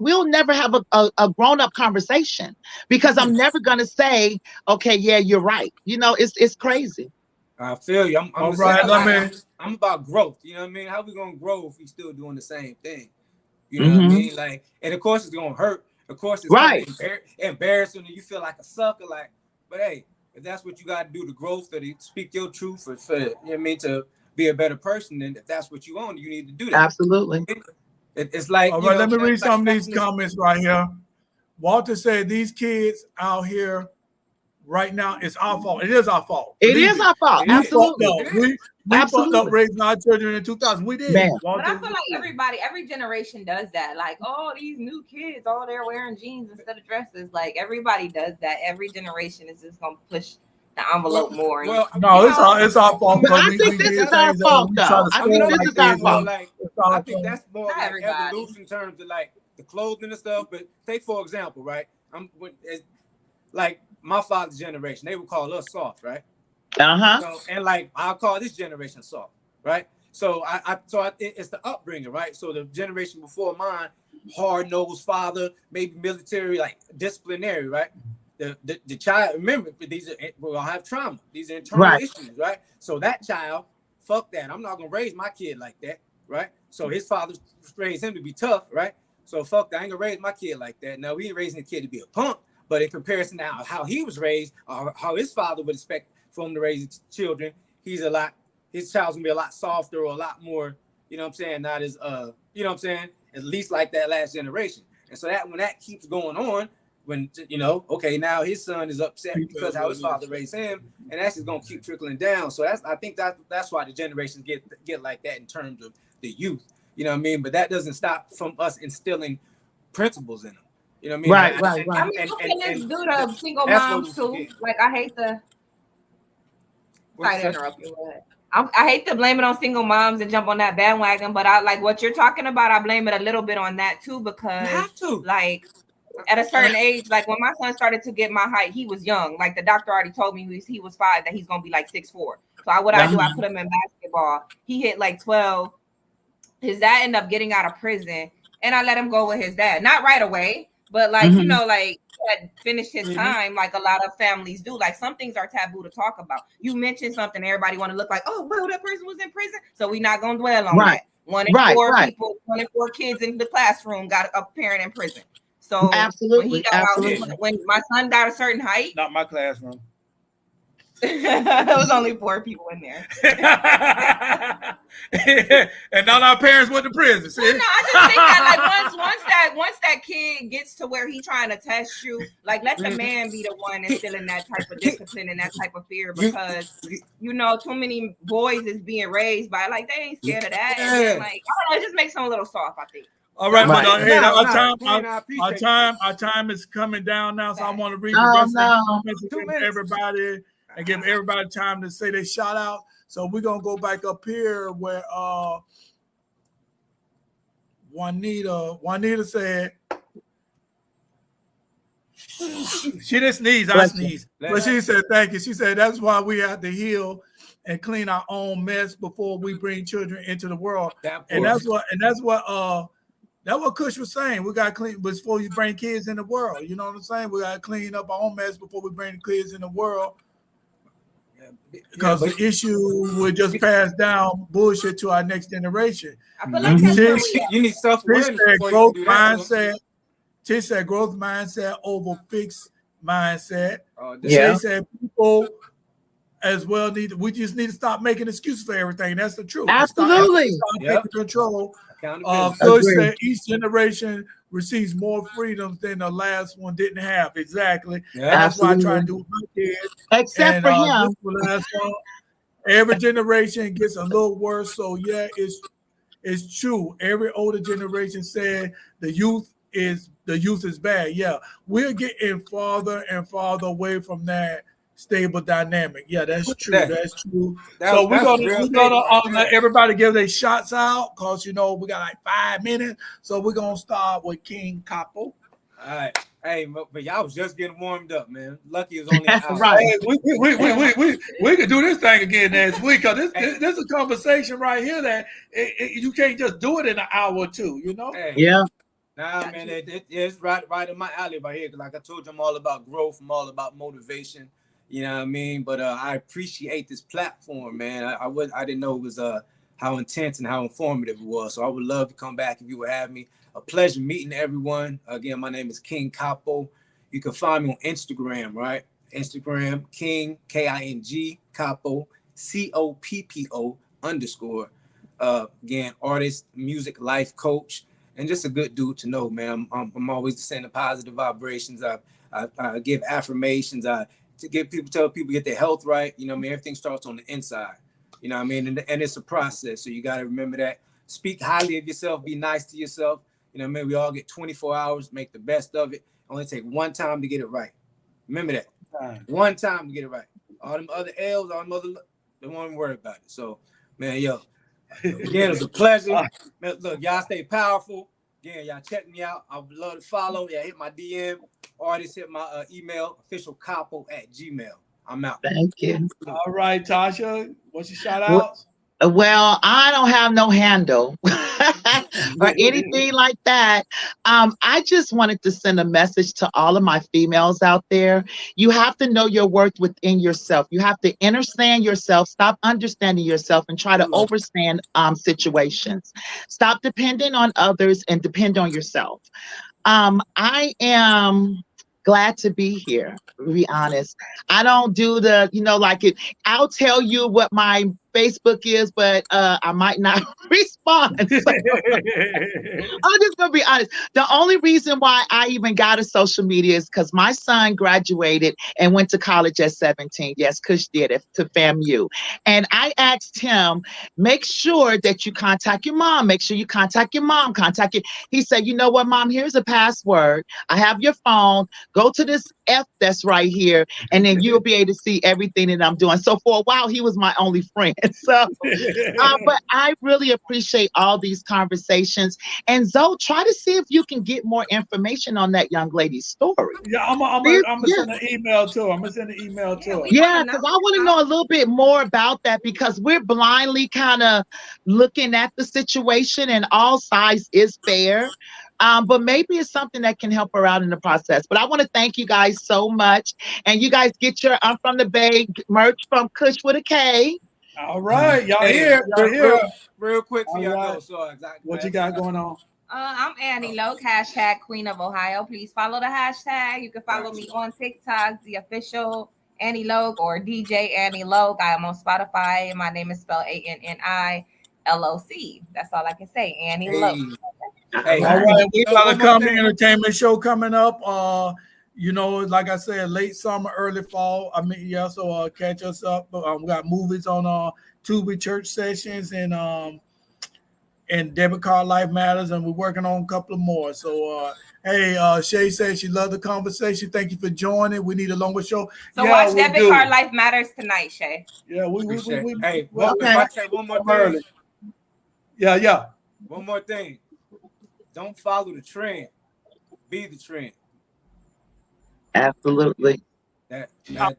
we'll never have a grown-up conversation, because I'm never gonna say, okay, yeah, you're right. You know, it's crazy. I feel you. I'm about growth. You know what I mean? How we gonna grow if we still doing the same thing? You know what I mean? Like, and of course it's gonna hurt. Of course it's right. Embarrassing, and you feel like a sucker. Like, but hey, if that's what you got to do to grow, to speak your truth, for you know what I mean, to be a better person, then if that's what you want, you need to do that. Absolutely. It's like, all right. Let me read some of these comments right here. Walter said these kids out here right now, it's our fault. It is our fault. It is our fault. Absolutely. We fucked up raising our children in 2000. We did. But I feel like every generation does that. Like, oh, these new kids, oh, they're wearing jeans instead of dresses. Like, everybody does that. Every generation is just gonna push the envelope more. Well, no, it's our fault. But I think this is our fault, though. I think this is our fault. I think that's more like evolution in terms of like the clothing and stuff. But take for example, right? Like my father's generation, they would call us soft, right? So, and like I'll call this generation soft, right? So it's the upbringing, right? So the generation before mine, hard-nosed father, maybe military, like disciplinary, right? The child, remember, we're gonna have trauma. These are internal issues, right? So that child, fuck that. I'm not gonna raise my kid like that, right? So his father raised him to be tough, right? So fuck that. I ain't gonna raise my kid like that. Now we ain't raising the kid to be a punk, but in comparison to how he was raised, or how his father would expect for him to raise his children, his child's gonna be a lot softer or a lot more, you know what I'm saying, not as you know what I'm saying, at least like that last generation. And so that when that keeps going on, when you know, okay, now his son is upset because how his father raised him, and that's just gonna keep trickling down. So I think that's why the generations get like that in terms of the youth. You know what I mean? But that doesn't stop from us instilling principles in them. You know what I mean? Right. I mean, let's do the single moms too. Like, I hate to. Sorry to interrupt you. I hate to blame it on single moms and jump on that bandwagon, but I like what you're talking about. I blame it a little bit on that too, because like at a certain age, like when my son started to get my height, he was young. Like the doctor already told me he was 5, that he's gonna be like 6'4". So I do? I put him in basketball. He hit like 12. His dad ended up getting out of prison, and I let him go with his dad. Not right away, but like you know, like had finished his time, like a lot of families do. Like some things are taboo to talk about. You mentioned something, everybody want to look like, oh, well, that person was in prison, so we're not gonna dwell on that. 1 in 4 people, 1 in 4 kids in the classroom got a parent in prison. So absolutely, when he got out, when my son got a certain height, not my classroom. There was only 4 people in there. And none of our parents went to prison. See? Well, no, I just think that like once that kid gets to where he's trying to test you, like let the man be the one instilling that type of discipline and that type of fear, because you know too many boys is being raised by like they ain't scared of that, and then, like I don't know, it just makes them a little soft, I think. All right, our time is coming down now, so I want to read the rest of the comments to everybody and give everybody time to say they shout out. So we're gonna go back up here where Juanita said she didn't sneeze, I sneezed. But she said thank you. She said that's why we have to heal and clean our own mess before we bring children into the world. And that's what Kush was saying. We got to clean before you bring kids in the world. You know what I'm saying? We got to clean up our own mess before we bring kids in the world. Because the issue would just pass down bullshit to our next generation. I feel like you need self-awareness. Growth mindset. Tish said growth mindset over fixed mindset. She said people as well we just need to stop making excuses for everything. That's the truth. Absolutely. Stop taking control. Kush said each generation receives more freedoms than the last one didn't have. Exactly. Yeah. And that's why I try to Absolutely. do with my kids. Except And for this him. will last on. Every generation gets a little worse. So yeah, it's true. Every older generation said the youth is bad. Yeah, we're getting farther and farther away from that stable dynamic. Yeah, that's true. that. That's true. That- So we're that's a gonna real statement right there. let everybody give their shots out because we got like 5 minutes. So we're gonna start with King Capo. All right. Hey, but y'all was just getting warmed up, man. Lucky is only an hour. Right. Hey, we can do this thing again next week because this is a conversation right here that you can't just do it in an hour or two, you know? Hey, Yeah. nah, man, it's right in my alley right here. Cause like I told you, I'm all about growth. I'm all about motivation. You know what I mean? But I appreciate this platform, man. I didn't know it was how intense and how informative it was. So I would love to come back if you would have me. A pleasure meeting everyone. Again, my name is King Capo. You can find me on Instagram, right? Instagram, King, King, Capo, COPPO _. Again, artist, music, life coach, and just a good dude to know, man. I'm always sending positive vibrations. I give affirmations. Tell people get their health right. You know what I mean? Everything starts on the inside. You know what I mean? And it's a process. So you got to remember that. Speak highly of yourself. Be nice to yourself. You know what I mean? We all get 24 hours, make the best of it. Only take one time to get it right. Remember that. One time to get it right. All them other L's, all them other, they won't even worry about it. So, man, yo, again, it was a pleasure. Man, look, y'all stay powerful. Again, y'all check me out. I would love to follow. Yeah, hit my DM. Artists hit my email, officialcapo@gmail.com. I'm out. Thank you. All right, Tasha, what's your shout outs? Well, I don't have no handle or anything like that. I just wanted to send a message to all of my females out there. You have to know your worth within yourself. You have to understand yourself, stop understanding yourself, and try to overstand situations. Stop depending on others and depend on yourself. I am glad to be here, to be honest. I don't do the, like it. I'll tell you what my Facebook is, but I might not respond. So, I'm just gonna be honest. The only reason why I even got a social media is because my son graduated and went to college at 17. Yes, Kush did it to FAMU. And I asked him, make sure that you contact your mom. Make sure you contact your mom. He said, you know what, Mom, here's a password. I have your phone. Go to this F that's right here, and then you'll be able to see everything that I'm doing. So for a while, he was my only friend. So, but I really appreciate all these conversations. And Zoe, try to see if you can get more information on that young lady's story. Yeah, I'm gonna send an email to her. Yeah, because I want to know a little bit more about that, because we're blindly kind of looking at the situation, and all sides is fair. But maybe it's something that can help her out in the process. But I want to thank you guys so much. And you guys get your I'm from the Bay merch from Kush with a K. All right, y'all here. Real quick for y'all right. know. So exactly What you got going on? I'm Annie Loke, # Queen of Ohio. Please follow the hashtag. You can follow me on TikTok, the official Annie Loke, or DJ Annie Loke. I am on Spotify, and my name is spelled ANNILOC. That's all I can say. Annie Loke. Hey, all right, we got a comedy entertainment show coming up. Like I said, late summer, early fall. So catch us up. We got movies on Tubi Church Sessions and Debit Card Life Matters, and we're working on a couple of more. So, Shay said she loved the conversation. Thank you for joining. We need a longer show. So watch Debit Card Life Matters tonight, Shay. Yeah, Hey, if I say one more thing. Yeah. One more thing. Don't follow the trend. Be the trend. Absolutely. That's my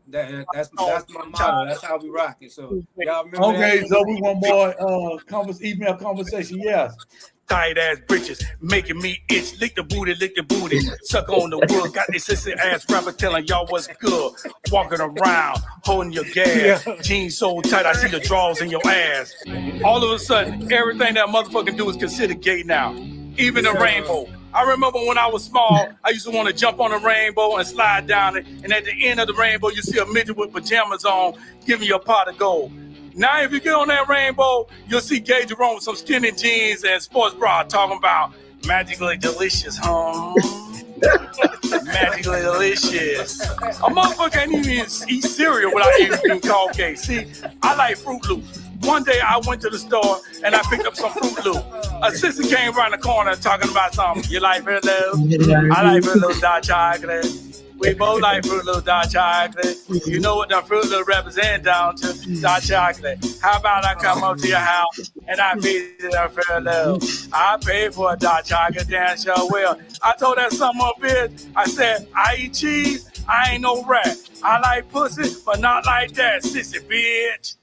motto. That's how we rock it. So y'all remember that? So we want more email conversation. Yes. Tight ass bitches making me itch. Lick the booty, suck on the wood. Got this sissy ass rapper telling y'all what's good. Walking around, holding your gas. Jeans so tight, I see the draws in your ass. All of a sudden, everything that motherfucker do is considered gay now. Even the rainbow. I remember when I was small, I used to want to jump on a rainbow and slide down it. And at the end of the rainbow, you see a midget with pajamas on, giving you a pot of gold. Now, if you get on that rainbow, you'll see Gay Jerome with some skinny jeans and sports bra talking about, magically delicious, magically delicious. A motherfucker can't even eat cereal without eating coffee. See, I like Fruit Loops. One day I went to the store and I picked up some Fruit Loops. A sister came around the corner talking about something. You like Fruit Loops? I like Fruit Loops dark chocolate. We both like Fruit Loops dark chocolate. You know what the Fruit Loops represent down to dark chocolate. How about I come up to your house and I feed you a Fruit Loops? I paid for a dark chocolate, damn sure will. I told that son of a bitch, I said, I eat cheese, I ain't no rat. I like pussy, but not like that, sissy bitch.